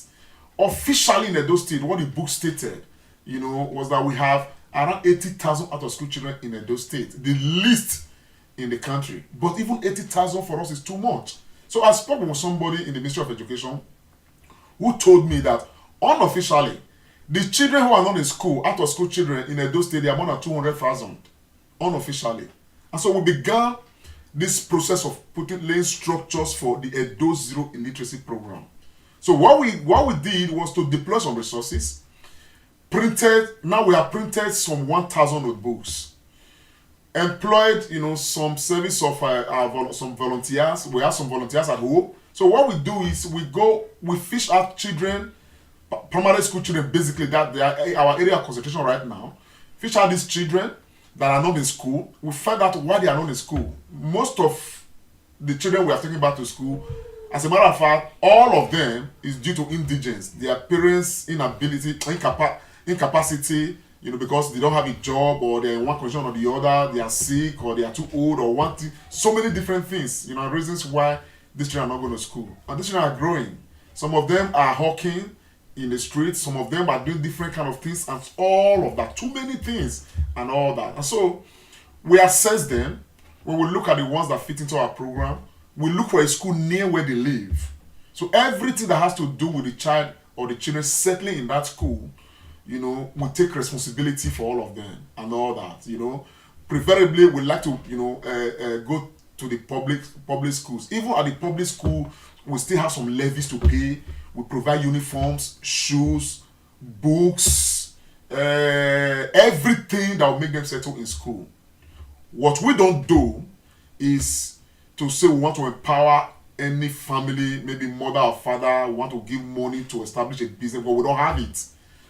Officially in Edo State, what the book stated, you know, was that we have around 80,000 out-of-school children in Edo State. The least in the country. But even 80,000 for us is too much. So I spoke with somebody in the Ministry of Education who told me that unofficially, the children who are not in school, out of school children in Edo State, they are more than 200,000 unofficially. And so we began this process of laying structures for the Edo Zero Illiteracy program. So what we did was to deploy some resources, now we have printed some 1,000 notebooks, employed, you know, some service of some volunteers. We have some volunteers at home. So what we do is we fish out children, primary school children, basically, that they are our area of concentration right now. Fish out these children that are not in school. We find out why they are not in school. Most of the children we are taking back to school, as a matter of fact, all of them is due to indigence. Their parents' inability, incapacity, you know, because they don't have a job, or they're in one condition or the other, they are sick, or they are too old, or one thing. So many different things, you know, reasons why these children are not going to school. And these children are growing. Some of them are hawking in the streets, some of them are doing different kind of things, and all of that. Too many things and all that. And so we assess them. When we look at the ones that fit into our program, we look for a school near where they live. So everything that has to do with the child or the children settling in that school, you know, we take responsibility for all of them and all that, you know. Preferably, we like to, you know, go to the public schools. Even at the public school, we still have some levies to pay. We provide uniforms, shoes, books, everything that will make them settle in school. What we don't do is to say we want to empower any family, maybe mother or father, want to give money to establish a business, but we don't have it.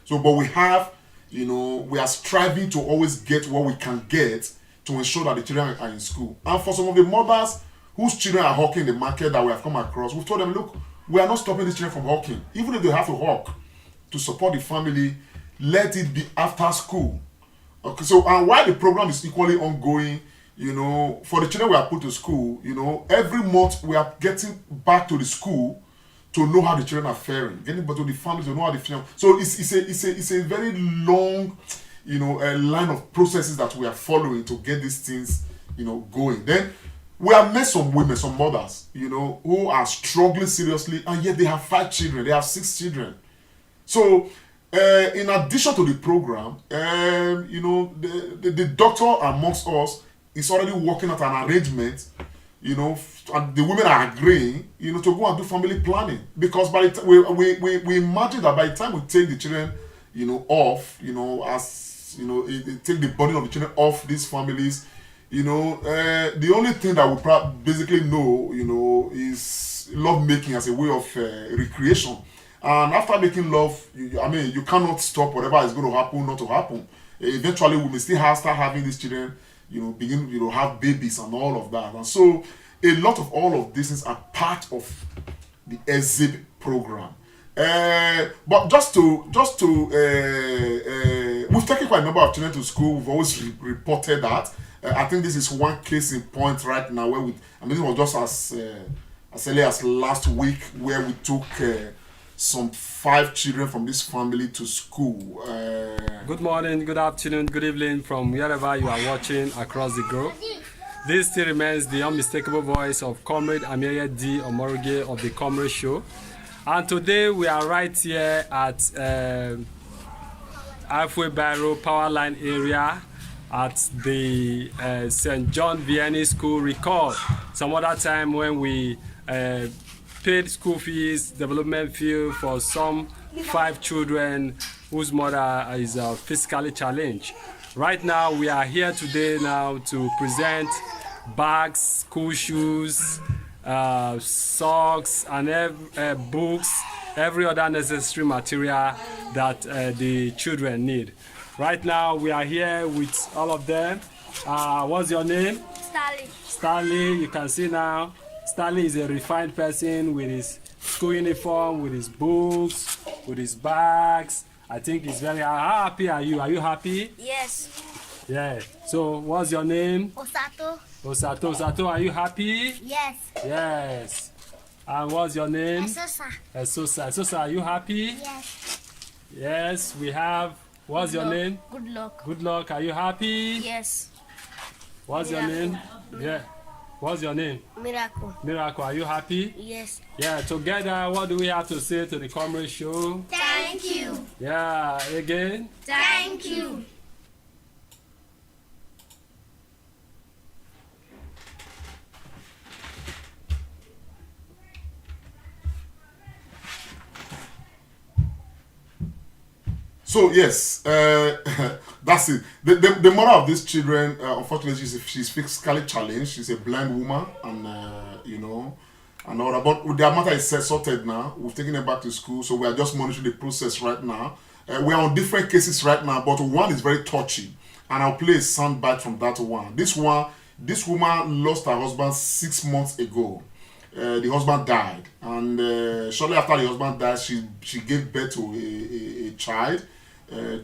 So, but we have, you know, we are striving to always get what we can get to ensure that the children are in school. And for some of the mothers whose children are hawking in the market that we have come across, we've told them, look, we are not stopping these children from hawking. Even if they have to hawk to support the family, let it be after school. Okay, so, and while the program is equally ongoing, you know, for the children we are put to school, you know, every month we are getting back to the school to know how the children are faring, getting back to the families to know how they feel. So it's a very long, you know, line of processes that we are following to get these things, you know, going. Then we have met some women, some mothers, you know, who are struggling seriously, and yet they have 5 children, they have 6 children. So in addition to the program, you know, the doctor amongst us is already working out an arrangement, you know, and the women are agreeing, you know, to go and do family planning, because by the time we imagine that by the time we take the children, you know, off, you know, as you know, take the burden of the children off these families, you know, the only thing that we basically know, you know, is love making as a way of recreation. And after making love, I mean, you cannot stop whatever is going to happen, not to happen. Eventually, we may still start having these children, you know, begin, you know, have babies and all of that. And so, a lot of all of these things are part of the EZIP program. But just to we've taken quite a number of children to school. We've always reported that. I think this is one case in point right now where this was just as early as last week where we took some 5 children from this family to school. Good morning, good afternoon, good evening from wherever you are watching across the globe. This still remains the unmistakable voice of Comrade Amieye D. Omoroge of the Comrade Show. And today we are right here at Halfway Barrow Power Line area at the St. John Vianney School. Recall some other time when we paid school fees, development fee for some 5 children whose mother is physically challenged. Right now we are here today now to present bags, school shoes, socks and books, every other necessary material that the children need. Right now we are here with all of them. What's your name? Stanley. Stanley, you can see now Stanley is a refined person with his school uniform, with his books, with his bags. I think he's very happy. Are you? Are you happy? Yes. Yeah. So what's your name? Osato. Osato, are you happy? Yes. Yes. And what's your name? Esosa. Esosa, are you happy? Yes. Yes, we have. What's your name? Good luck. Good luck. Are you happy? Yes. What's your name? Yeah. What's your name? Miracle. Miracle, are you happy? Yes. Yeah, together, what do we have to say to the Comrade Show? Thank you. Yeah, again? Thank you. So yes, that's it. The mother of these children, unfortunately, she's physically challenged. She's a blind woman, and and all that. But their matter is sorted now. We've taken them back to school, so we are just monitoring the process right now. We are on different cases right now, but one is very touchy, and I'll play a soundbite from that one. This woman lost her husband 6 months ago. The husband died, and shortly after the husband died, she gave birth to a child.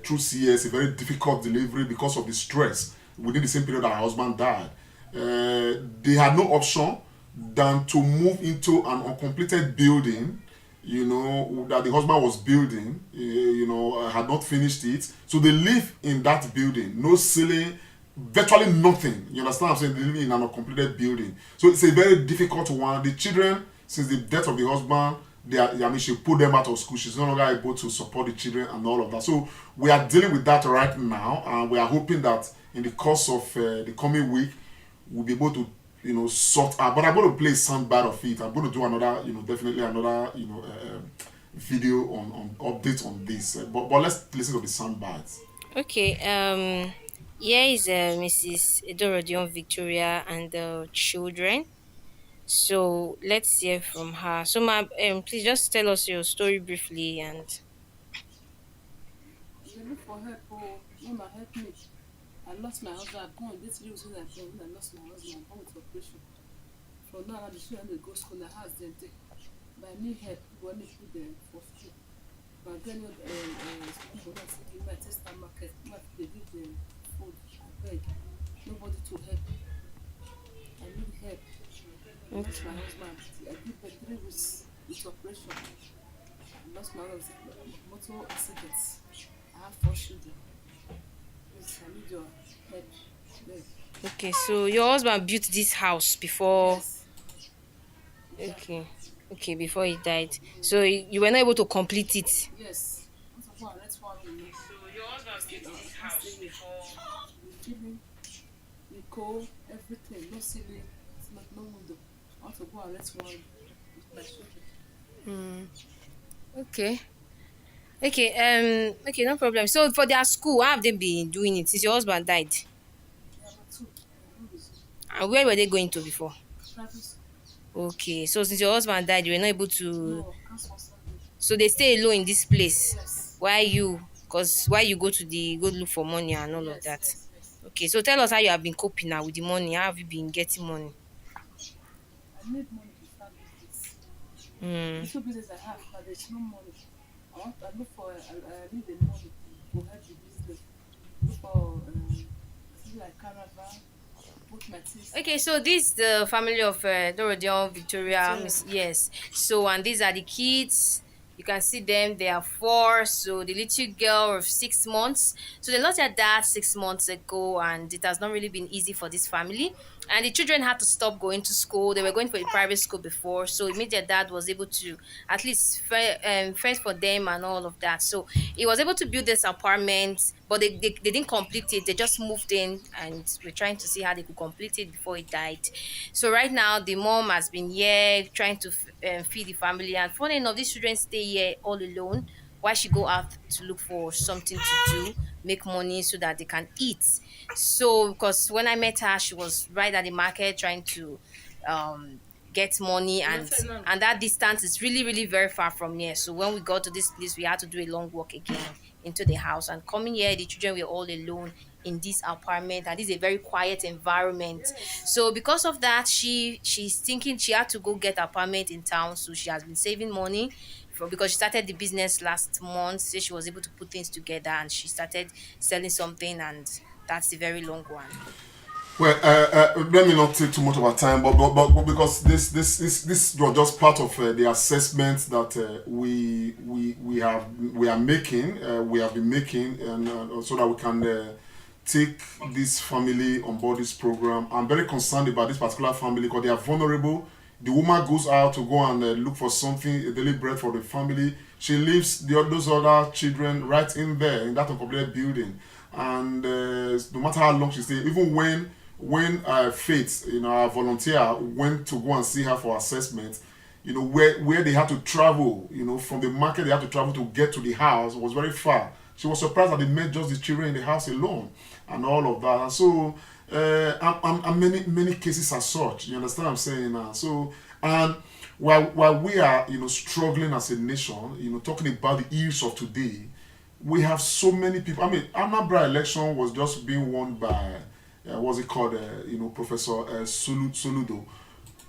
Through CS, a very difficult delivery because of the stress within the same period that her husband died. They had no option than to move into an uncompleted building, that the husband was building, had not finished it. So they live in that building, no ceiling, virtually nothing. You understand what I'm saying? They live in an uncompleted building. So it's a very difficult one. The children, since the death of the husband, she put them out of school. She's no longer able to support the children and all of that. So we are dealing with that right now, and we are hoping that in the course of the coming week, we'll be able to, sort out. But I'm going to play a soundbite of it. I'm going to do another, definitely another, video on update on this. But let's listen to the soundbites. Okay. Here is Mrs. Edorodion Victoria and the children. So let's hear from her. So, please just tell us your story briefly and. They look for help. Oh, Mama, help me. I lost my husband. I've gone this 3 weeks since I lost my husband. I'm home with operation. From now on, the children they go school. The house them take. But I need help. We want to put them for school. But then school for us, you might test the market. They give them food. I beg. Nobody to help. I need help. I lost my husband. I did the 3 weeks with operation. I lost my husband. Motor accidents. I have 4 children. Please, I need your help. Beg. Okay, so your husband built this house before. Yes. Okay, before he died. So you were not able to complete it. Yes. So your husband built this house before. We feed him, we coal, everything. No ceiling, no window. I want to go and rent one with my children. Okay, no problem. So for their school, how have they been doing it since your husband died? Yeah, but two. And where were they going to before? Private school. Okay, so since your husband died, you were not able to. No, can't sponsor me. So they stay alone in this place. Yes. Why you? Because why you go look for money and all of that? Yes. Okay, so tell us how you have been coping now with the money. How have you been getting money? I need money to start business. Little business I have, but there's no money. I look for. I need the money to help the business. like caravan, put my things. Okay, so this is the family of Dorodion, Victoria, Miss, yes. So, and these are the kids. You can see them. They are four. So the little girl of 6 months. So they lost their dad 6 months ago, and it has not really been easy for this family. And the children had to stop going to school. They were going for a private school before, so it means their dad was able to at least fend for them and all of that. So he was able to build this apartment, but they didn't complete it. They just moved in, and we're trying to see how they could complete it before he died. So right now, the mom has been here trying to feed the family, and funny enough, these children stay here all alone while she go out to look for something to do, make money so that they can eat. So because when I met her, she was right at the market trying to um get money, and that distance is really really very far from here. So when we got to this place, we had to do a long walk again into the house, and coming here, the children were all alone in this apartment, and this is a very quiet environment. So because of that, she's thinking she had to go get an apartment in town. So she has been saving money for, because she started the business last month. So she was able to put things together, and she started selling something, and that's the very long one. Well, let me not take too much of our time, but because this was just part of the assessment that we are making, we have been making, and so that we can take this family on board this program. I'm very concerned about this particular family because they are vulnerable. The woman goes out to go and look for something, a daily bread for the family. She leaves those other children right in there in that uncompleted building, and no matter how long she stays, even when Faith, our volunteer, went to go and see her for assessment, where they had to travel, from the market they had to travel to get to the house was very far. She was surprised that they met just the children in the house alone and all of that. And so, and many cases are such. You understand what I'm saying now? So, and while we are, struggling as a nation, talking about the ills of today, we have so many people. I mean, Anambra election was just being won by, what's it called, Professor Soludo.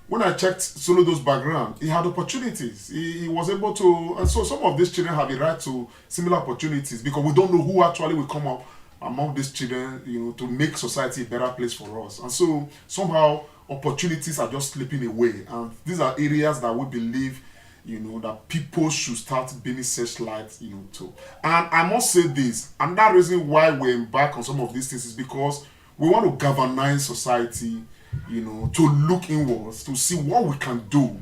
When I checked Soludo's background, he had opportunities. He was able to, and so some of these children have the right to similar opportunities because we don't know who actually will come up among these children, to make society a better place for us. And so somehow opportunities are just slipping away. And these are areas that we believe, that people should start being searchlights, to. And I must say this, and that reason why we embark on some of these things is because we want to galvanize society, to look inwards, to see what we can do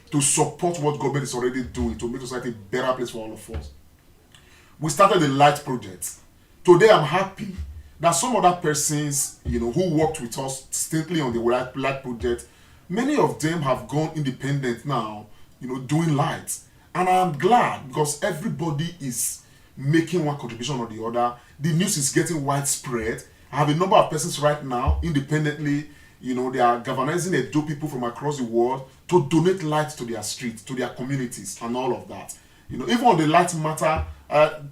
to support what government is already doing to make society a better place for all of us. We started the Light Project. Today I'm happy that some other persons, who worked with us distinctly on the Light Project, many of them have gone independent now, doing light. And I'm glad because everybody is making one contribution or the other. The news is getting widespread. I have a number of persons right now, independently, they are galvanizing Edo people from across the world to donate light to their streets, to their communities, and all of that. Even on the light matter,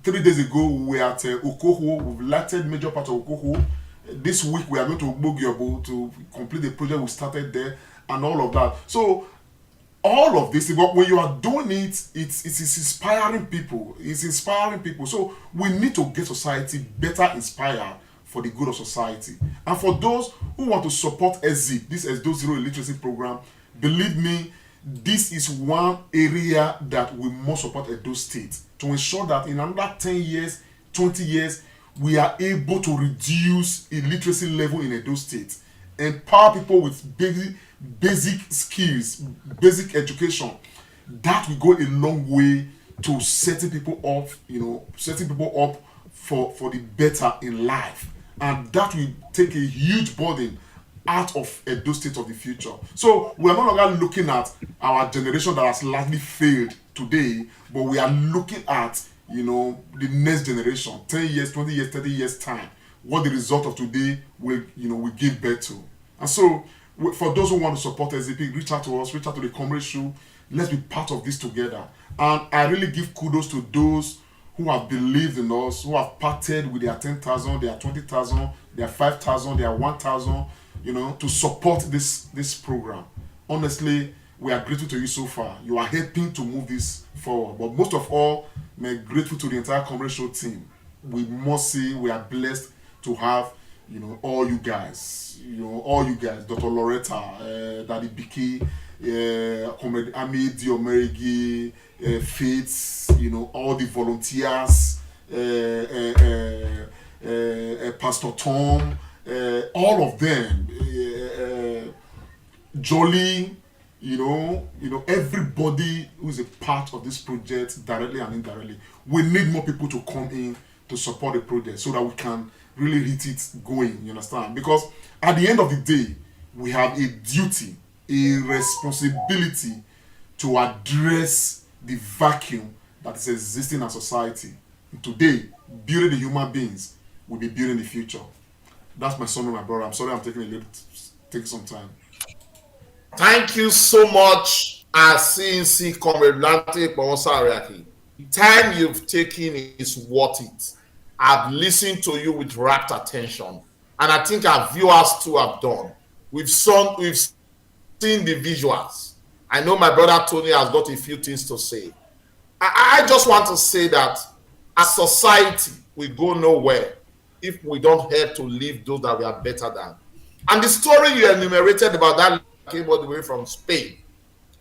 3 days ago, we were at Okoho. We've lighted major part of Okoho. This week, we are going to Gbogyobo to complete the project we started there, and all of that. So, all of this, but when you are doing it, it's inspiring people. It's inspiring people. So, we need to get society better inspired for the good of society. And for those who want to support EZIP, this Edo Zero Illiteracy Program, believe me, this is one area that we must support Edo State to ensure that in another 10 years, 20 years, we are able to reduce illiteracy level in Edo State, empower people with basic skills, basic education. That will go a long way to setting people up, for the better in life. And that will take a huge burden out of Edo State of the future. So we are no longer looking at our generation that has largely failed today, but we are looking at, the next generation, 10 years, 20 years, 30 years time, what the result of today will give birth to. And so for those who want to support SAP, reach out to us, reach out to the Comrade Show. Let's be part of this together. And I really give kudos to those who have believed in us, who have parted with their 10,000, their 20,000, their 5,000, their 1,000, to support this program. Honestly, we are grateful to you so far. You are helping to move this forward. But most of all, we're grateful to the entire Comrade Show team. We must say we are blessed to have all you guys, Dr. Loretta, Daddy Biki, Comrade Ami Diomerigi, Fates, all the volunteers, Pastor Tom, all of them, Jolly, everybody who's a part of this project, directly and indirectly. We need more people to come in to support the project so that we can really hit it going, you understand? Because at the end of the day, we have a duty, a responsibility to address the vacuum that is existing in our society. And today, building the human beings will be building the future. That's my son and my brother. I'm sorry I'm taking some time. Thank you so much, CNC Comrade Lante Pawonsariaki. The time you've taken is worth it. I've listened to you with rapt attention, and I think our viewers too have done. We've seen the visuals. I know my brother Tony has got a few things to say. I just want to say that as society, we go nowhere if we don't help to live those that we are better than. And the story you enumerated about that came all the way from Spain.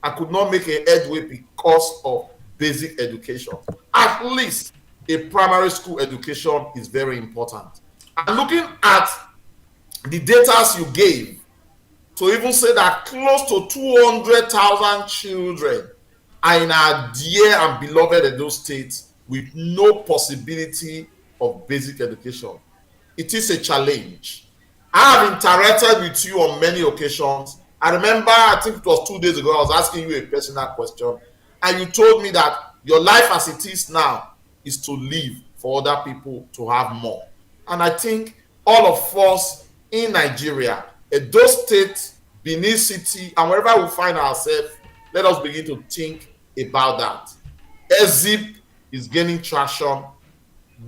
I could not make a headway because of basic education. At least a primary school education is very important. And looking at the data you gave, to even say that close to 200,000 children are in our dear and beloved Edo State with no possibility of basic education. It is a challenge. I have interacted with you on many occasions. I remember, I think it was 2 days ago, I was asking you a personal question, and you told me that your life as it is now is to live for other people to have more. And I think all of us in Nigeria, Edo State, Benin City, and wherever we find ourselves, let us begin to think about that. EZIP is gaining traction.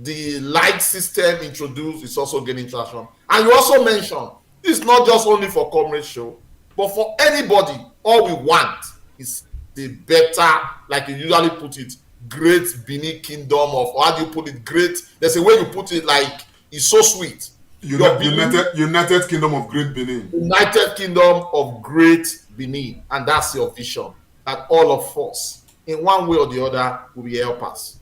The light system introduced is also gaining traction. And you also mentioned, it's not just only for Comrade Show, but for anybody. All we want is the better, like you usually put it, great Benin kingdom of, how do you put it, great, there's a way you put it, like, it's so sweet. United Kingdom of Great Benin. United Kingdom of Great Benin. And that's your vision. That all of us, in one way or the other, will be helpers.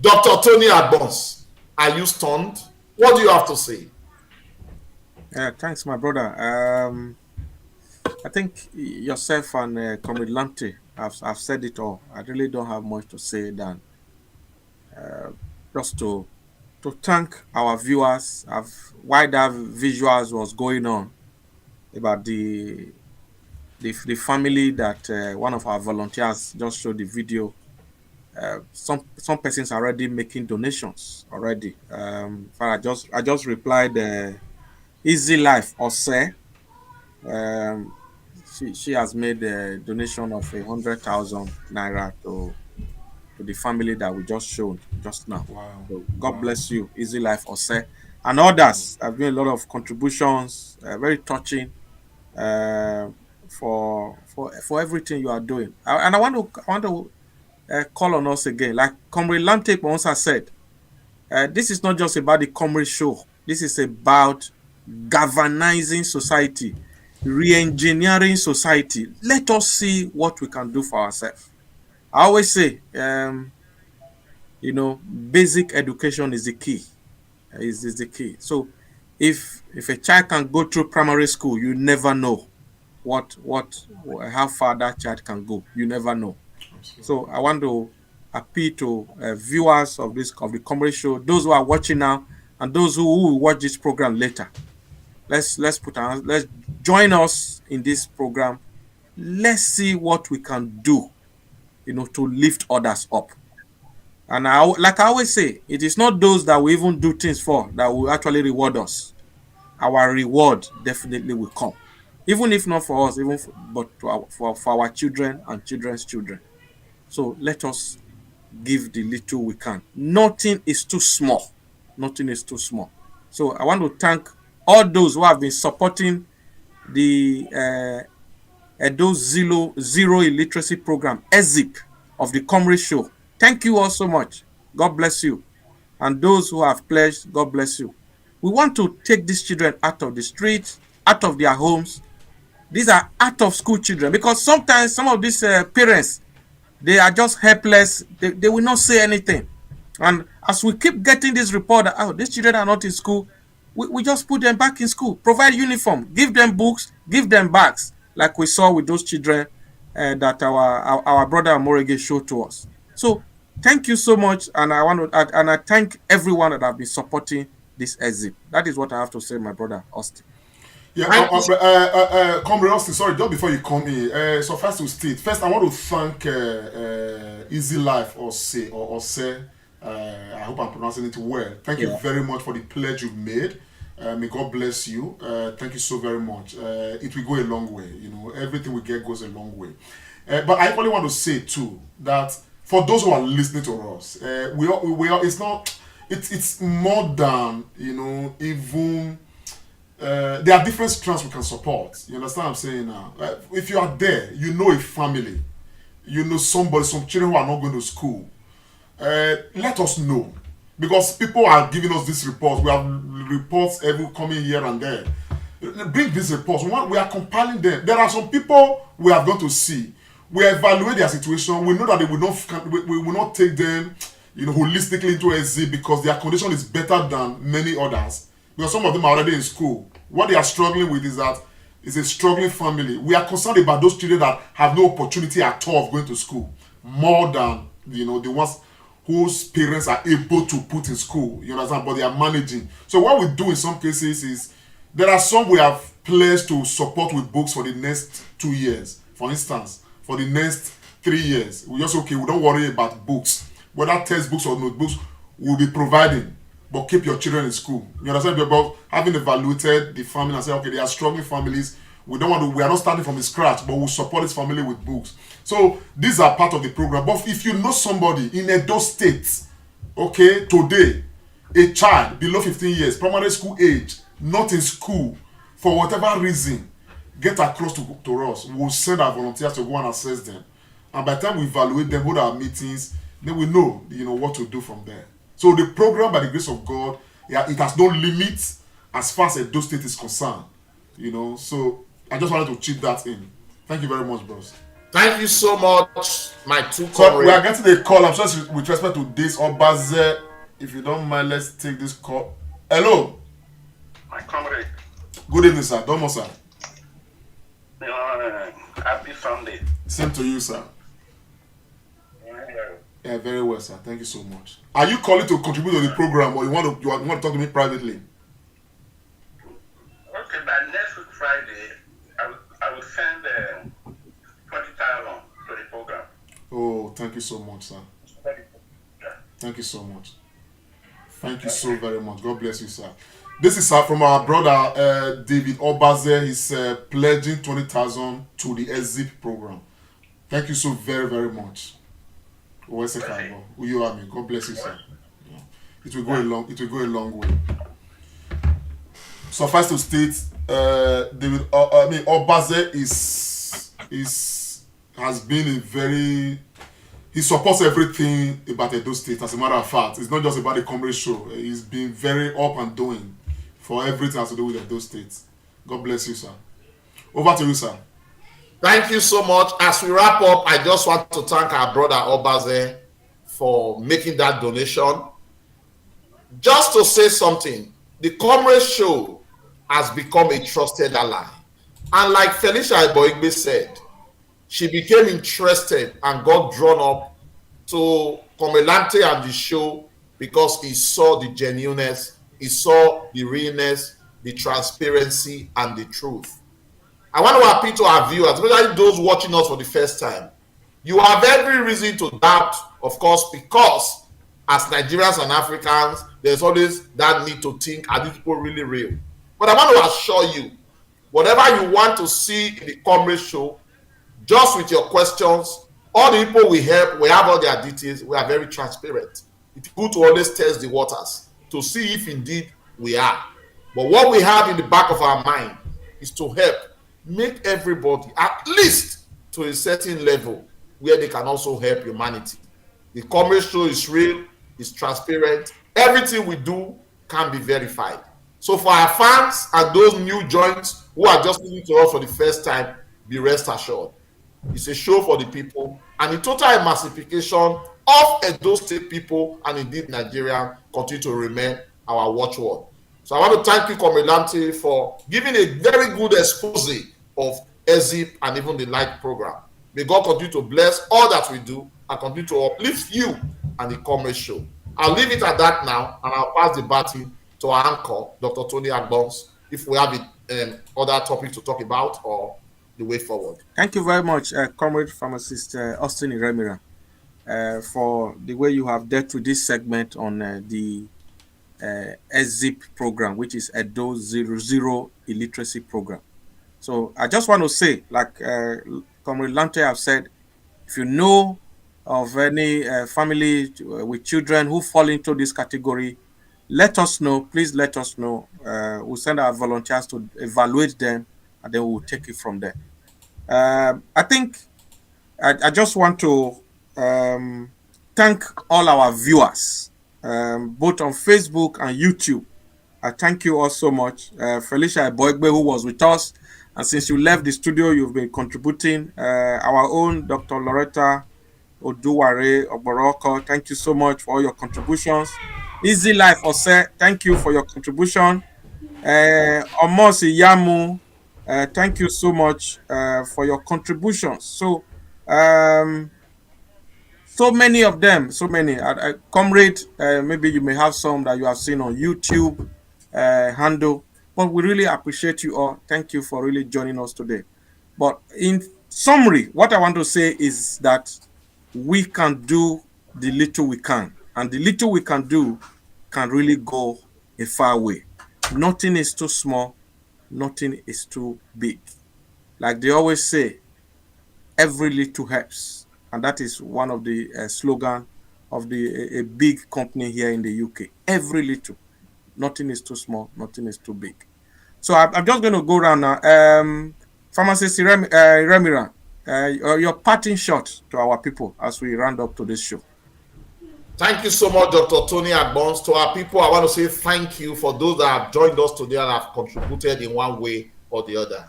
Dr. Tony Agbons, are you stunned? What do you have to say? Thanks, my brother. I think yourself and Comrade Lante have said it all. I really don't have much to say than just to thank our viewers why that visuals was going on about the family that one of our volunteers just showed the video. Some persons are already making donations already. I just replied Easy Life Ose. She has made a donation of 100,000 naira to the family that we just showed just now. Wow. So God bless you, Easy Life Ose, and others have been a lot of contributions, very touching, for everything you are doing. And I want to call on us again, like Comrade Lante once said. This is not just about the Comrade Show. This is about galvanizing society, re-engineering society. Let us see what we can do for ourselves. I always say, basic education is the key. Is the key. So, if a child can go through primary school, you never know how far that child can go. You never know. Absolutely. So, I want to appeal to viewers of the Comrade Show, those who are watching now, and those who will watch this program later. Let's join us in this program. Let's see what we can do, to lift others up. And like I always say, it is not those that we even do things for that will actually reward us. Our reward definitely will come, even if not for us, but for our children and children's children. So let us give the little we can. Nothing is too small. Nothing is too small. So I want to thank all those who have been supporting the Edo Zero Illiteracy Program, EZIP, of the Comrade Show. Thank you all so much. God bless you. And those who have pledged, God bless you. We want to take these children out of the streets, out of their homes. These are out of school children, because sometimes some of these parents, they are just helpless. They will not say anything. And as we keep getting this report that, oh, these children are not in school, we just put them back in school, provide uniform, give them books, give them bags, like we saw with those children that our brother Morege showed to us. So thank you so much, and I thank everyone that have been supporting this EZIP. That is what I have to say, my brother Austin. Yeah, Comrade Austin, sorry, just before you come in, so first to state, first I want to thank Easy Life or say, I hope I'm pronouncing it well. Thank you very much for the pledge you've made. May God bless you. Thank you so very much. It will go a long way. You know, everything we get goes a long way. But I only want to say too that for those who are listening to us, we are. It's not. It's more than, you know, even. There are different strands we can support. You understand what I'm saying now? If you are there, you know a family, you know somebody, some children who are not going to school. Let us know, because people are giving us these reports. We have reports every coming here and there. Bring these reports. We are compiling them. There are some people we have gone to see. We evaluate their situation. We know that we will not take them, you know, holistically into EZIP because their condition is better than many others. Because some of them are already in school. What they are struggling with is that it's a struggling family. We are concerned about those children that have no opportunity at all of going to school, more than, you know, the ones whose parents are able to put in school. You understand? But they are managing. So what we do in some cases is there are some we have pledged to support with books for the next 2 years. For instance, for the next 3 years, we just okay. We don't worry about books, whether textbooks or notebooks, we'll be providing. But keep your children in school. You understand? About having evaluated the family and say, okay, they are struggling families. We are not starting from the scratch, but we'll support this family with books. So these are part of the program. But if you know somebody in Edo State, okay, today, a child below 15 years, primary school age, not in school, for whatever reason, get across to us. We'll send our volunteers to go and assess them. And by the time we evaluate them, hold our meetings, then we know, you know, what to do from there. So the program, by the grace of God, it has no limits as far as Edo State is concerned. You know, so I just wanted to chip that in. Thank you very much, bros. Thank you so much, my two comrades. So we are getting a call. I'm sure with respect to this, Obaze, if you don't mind, let's take this call. Hello. My comrade. Good evening, sir. Domo, sir. Happy Sunday. Same to you, sir. Yeah, very well, sir. Thank you so much. Are you calling to contribute to the program, or you want to talk to me privately? Okay, by next week Friday, I will send 20,000 to the program. Oh, thank you so much, sir. Thank you so much. Thank you so very much. God bless you, sir. This is from our brother David Obaze. He's pledging 20,000 to the EZIP program. Thank you so very, very much. You are me. God bless you, sir. Yeah. It will go a long way. Suffice to state, David Obaze has been a very. He supports everything about Edo State. As a matter of fact, it's not just about the Comrade Show. He's been very up and doing for everything has to do with Edo State. God bless you, sir. Over to you, sir. Thank you so much. As we wrap up, I just want to thank our brother Obaze for making that donation. Just to say something, the Comrade Show has become a trusted ally. And like Felicia Iboigbe said, she became interested and got drawn up to Comrade and the show because he saw the genuineness, he saw the realness, the transparency, and the truth. I want to appeal to our viewers, especially those watching us for the first time. You have every reason to doubt, of course, because as Nigerians and Africans, there's always that need to think, are these people really real? But I want to assure you, whatever you want to see in the Comrade Show, just with your questions, all the people we help, we have all their details, we are very transparent. It's good to always test the waters to see if indeed we are. But what we have in the back of our mind is to help make everybody, at least to a certain level, where they can also help humanity. The Comrade Show is real, it's transparent. Everything we do can be verified. So for our fans and those new joints who are just listening to us for the first time, be rest assured. It's a show for the people, and the total emancipation of Edo State people and indeed Nigeria continue to remain our watchword. So I want to thank you, Comrade Lamte, for giving a very good expose of EZIP and even the Light program. May God continue to bless all that we do and continue to uplift you and the Comrade Show. I'll leave it at that now, and I'll pass the baton to our anchor, Dr. Tony Agbons, if we have other topics to talk about or the way forward. Thank you very much, Comrade Pharmacist Austin Iremira, for the way you have dealt with this segment on the EZIP program, which is Edo 00 Illiteracy program. So I just want to say, like Comrade Lante have said, if you know of any family with children who fall into this category, let us know. Please let us know. We'll send our volunteers to evaluate them, and then we'll take it from there. I think I just want to thank all our viewers, both on Facebook and YouTube. I thank you all so much. Felicia Boigbe, who was with us, and since you left the studio, you've been contributing. Our own Dr. Loretta Oduware Oboroko, thank you so much for all your contributions. Easy Life Ose, thank you for your contribution. Omosi Yamu, thank you so much for your contributions. So, so many of them, so many. Comrade, maybe you may have some that you have seen on YouTube handle, but we really appreciate you all. Thank you for really joining us today. But in summary, what I want to say is that we can do the little we can, and the little we can do can really go a far way. Nothing is too small, nothing is too big. Like they always say, every little helps, and that is one of the slogan of a big company here in the UK. Every little, nothing is too small, nothing is too big. So I'm just going to go around now. Pharmacist Remira, your parting shot to our people as we round up to this show. Thank you so much, Dr. Tony Agbons. To our people, I want to say thank you for those that have joined us today and have contributed in one way or the other.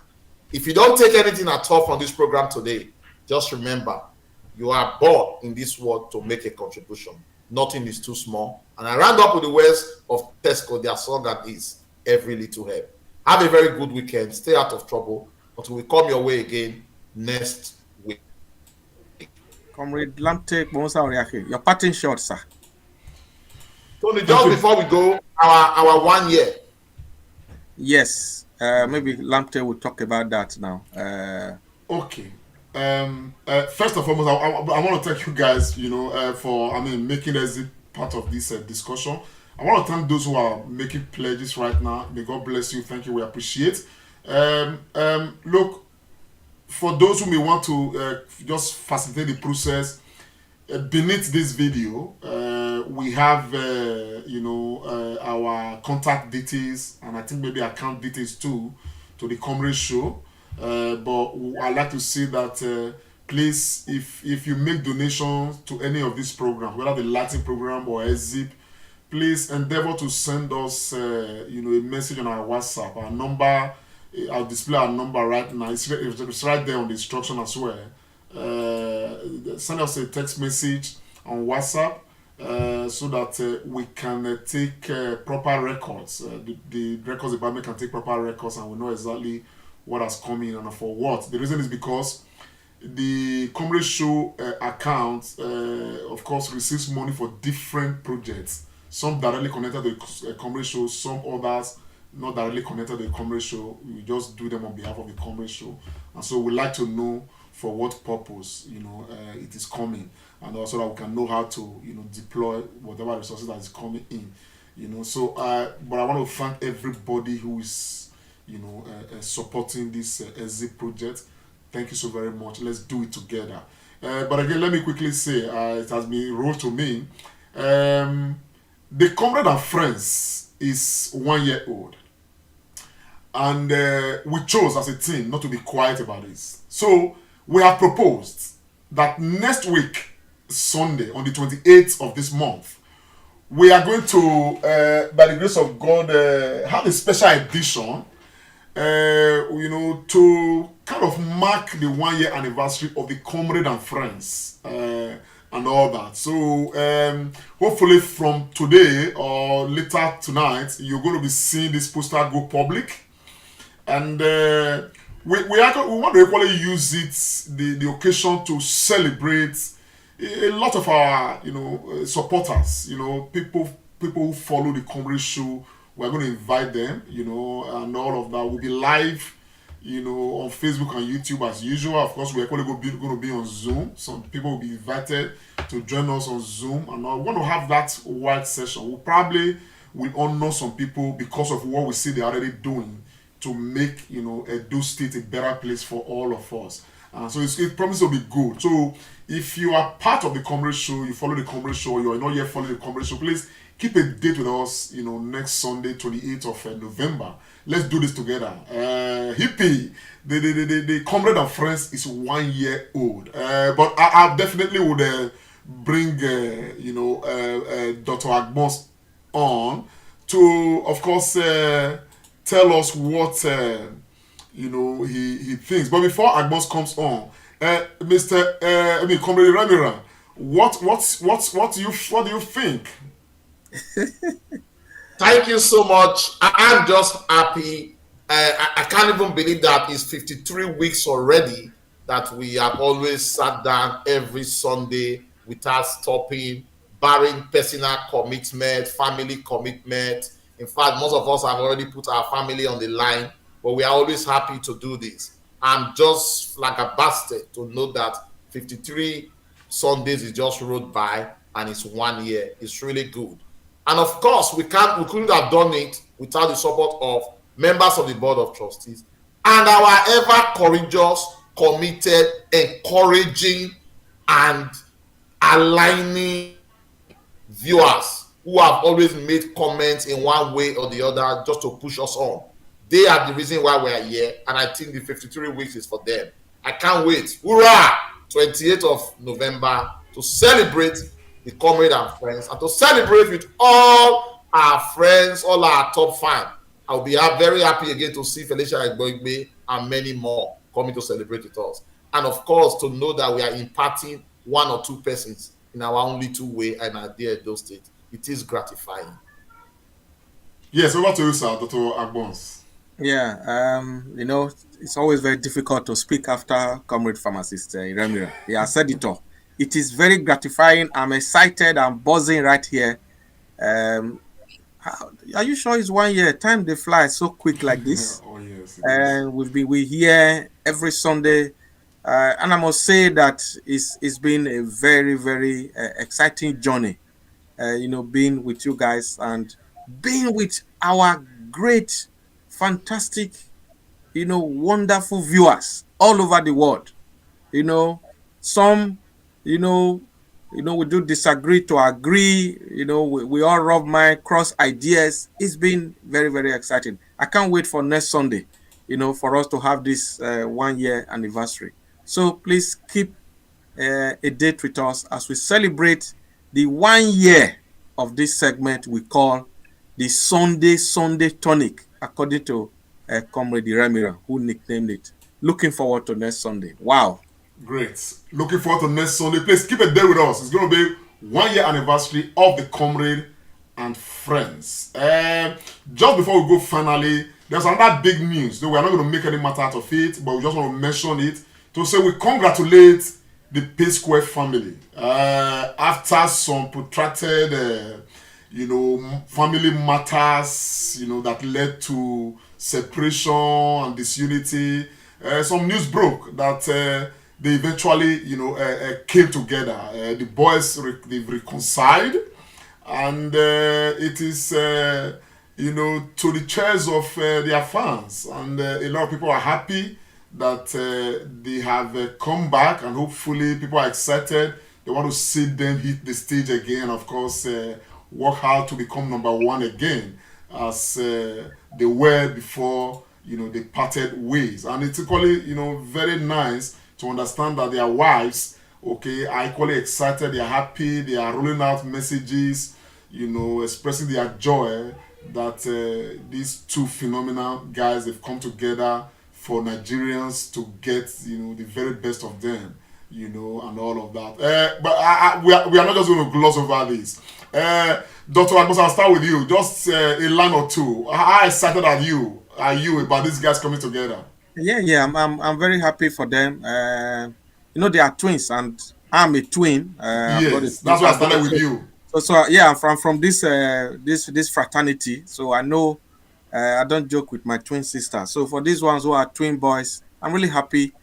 If you don't take anything at all from this program today, just remember, you are born in this world to make a contribution. Nothing is too small. And I round up with the words of Tesco, their song that is, every little help. Have a very good weekend. Stay out of trouble until we come your way again next week. Comrade Lamte Bonsa Oriake, your parting shot, sir. Tony, just before we go, our 1 year. Yes, maybe Lamte will talk about that now. Okay. First and foremost, I want to thank you guys, for making us part of this discussion. I want to thank those who are making pledges right now. May God bless you. Thank you. We appreciate. Look, for those who may want to just facilitate the process, beneath this video, we have our contact details, and I think maybe account details too, to the Comrade Show. But I'd like to say that please, if you make donations to any of these programs, whether the Latin program or EZIP, please endeavor to send us a message on our WhatsApp. Our number, I'll display our number right now. It's right there on the instruction as well. Send us a text message on WhatsApp so that we can take proper records. The records department can take proper records, and we know exactly what has come in and for what. The reason is because the Comrade Show account, of course, receives money for different projects. Some directly connected to the Comrade Show, some others not directly connected to the Comrade Show. We just do them on behalf of the Comrade Show, and so we like to know for what purpose it is coming, and also that we can know how to deploy whatever resources that is coming in. So but I want to thank everybody who is supporting this EZIP project. Thank you so very much. Let's do it together. But again, let me quickly say, it has been rolled to me. The Comrade Friends is 1 year old. And we chose as a team not to be quiet about this. So we have proposed that next week, Sunday, on the 28th of this month, we are going to, by the grace of God, have a special edition, to kind of mark the 1 year anniversary of the Comrade and Friends and all that. So hopefully from today or later tonight, you're going to be seeing this poster go public. And we want to equally use it, the occasion, to celebrate a lot of our supporters, people who follow the Comrade Show. We're going to invite them, and all of that will be live, on Facebook and YouTube as usual. Of course, we're going to be on Zoom. Some people will be invited to join us on Zoom, and we're going to have that wide session. We probably will honor some people because of what we see they're already doing to make Edo State a better place for all of us. So it promises to be good. So if you are part of the Comrade Show, you follow the Comrade Show, you are not yet following the Comrade Show, please keep a date with us, next Sunday, 28th of November. Let's do this together. Hippie, the Comrade and Friends is 1 year old. But I definitely would bring, Dr. Agbons on to, of course, tell us what he thinks. But before Agbons comes on, Comrade Ramira, what do you think? Thank you so much. I'm just happy. I can't even believe that it's 53 weeks already that we have always sat down every Sunday without stopping, barring personal commitment, family commitment. In fact, most of us have already put our family on the line, but we are always happy to do this. I'm just like a bastard to know that 53 Sundays is just rolled by and it's 1 year. It's really good. And of course, we couldn't have done it without the support of members of the Board of Trustees and our ever courageous, committed, encouraging, and aligning viewers who have always made comments in one way or the other just to push us on. They are the reason why we are here, and I think the 53 weeks is for them. I can't wait. Hoorah! 28th of November to celebrate the Comrade and Friends and to celebrate with all our friends, all our top fans. I'll be very happy again to see Felicia Egboigbe and many more coming to celebrate with us. And of course, to know that we are imparting 1 or 2 persons in our only 2 way and our dear Edo State. It is gratifying. Yes, over to you, sir, Dr. Agbons. Yeah, it's always very difficult to speak after Comrade Pharmacist Iremira. Yeah, I said it all. It is very gratifying. I'm excited. I'm buzzing right here. Are you sure it's 1 year? Time they fly so quick like this. Oh yes. And we're here every Sunday, and I must say that it's been a very, very exciting journey. Being with you guys and being with our great, fantastic, wonderful viewers all over the world. Some, we do disagree to agree. We all rub mind, cross ideas. It's been very, very exciting. I can't wait for next Sunday, for us to have this 1 year anniversary. So please keep a date with us as we celebrate the 1 year of this segment we call the Sunday Tonic, according to Comrade Ramira, who nicknamed it. Looking forward to next Sunday. Wow. Great. Looking forward to next Sunday. Please keep it there with us. It's going to be 1 year anniversary of the Comrade and Friends. Just before we go finally, there's another big news. Though we're not going to make any matter out of it, but we just want to mention it to say we congratulate the P Square family. After some protracted, family matters, that led to separation and disunity, some news broke that they eventually, came together. The boys, they've reconciled, and it is, to the cheers of their fans. And a lot of people are happy that they have come back, and hopefully people are excited. They want to see them hit the stage again, of course, work hard to become #1 again, as they were before, they parted ways. And it's equally, very nice to understand that their wives, are equally excited, they are happy, they are rolling out messages, expressing their joy that these two phenomenal guys have come together for Nigerians to get, the very best of them, and all of that. But we are not just going to gloss over this. Dr. Agbosa, I'll start with you. Just a line or two. How excited are you about these guys coming together? Yeah. I'm very happy for them. They are twins, and I'm a twin. Yes, that's why I started with you. So yeah, I'm from this fraternity. So I know I don't joke with my twin sister. So for these ones who are twin boys, I'm really happy.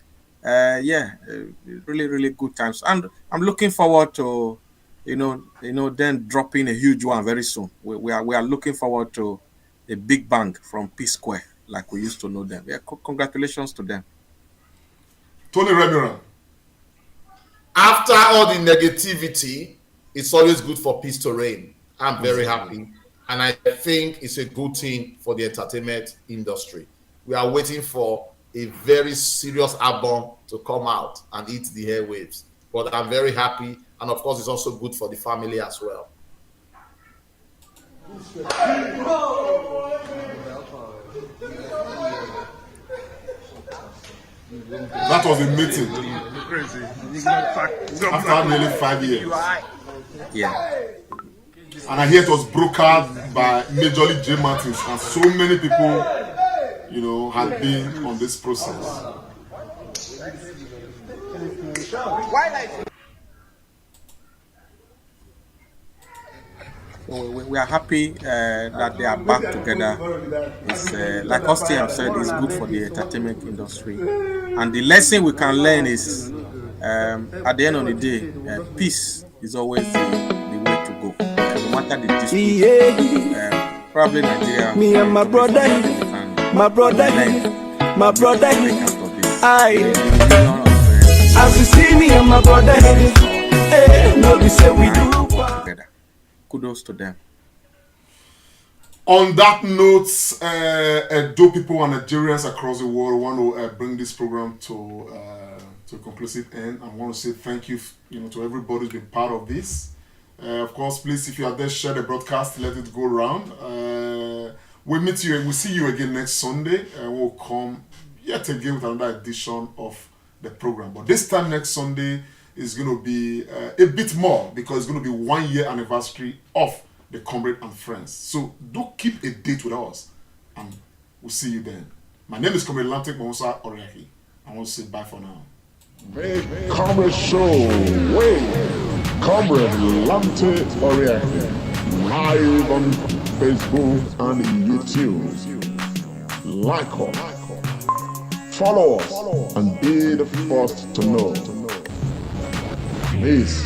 Really, really good times, and I'm looking forward to, then dropping a huge one very soon. We are looking forward to a big bang from P Square, like we used to know them. Yeah, congratulations to them. Tony Remiran. After all the negativity, it's always good for peace to reign. I'm very happy, and I think it's a good thing for the entertainment industry. We are waiting for a very serious album to come out and hit the airwaves. But I'm very happy, and of course, it's also good for the family as well. That was a meeting. After nearly 5 years. Yeah. And I hear it was brokered by Majorly J. Martins, and so many people, had been on this process. So we are happy that they are back together. It's like Ostiam said, it's good for the entertainment industry. And the lesson we can learn is, at the end of the day, peace is always the way to go. No matter the dispute, probably Nigeria. Me and my brother. As you see me and my brother, no be say we do together. Kudos to them. On that note, Edo people and Nigerians across the world want to bring this program to a conclusive end. I want to say thank you, to everybody who's been part of this. Of course, please, if you are there, share the broadcast, let it go around. We'll see you again next Sunday, and we'll come yet again with another edition of the program. But this time next Sunday is going to be a bit more, because it's going to be 1 year anniversary of the Comrade and Friends. So do keep a date with us, and we'll see you then. My name is Comrade Lamte Oriaki. I want to say bye for now. Comrade Show with Comrade Lamte Oriaki, live on Facebook and YouTube. Like us, follow us, and be the first to know. Peace.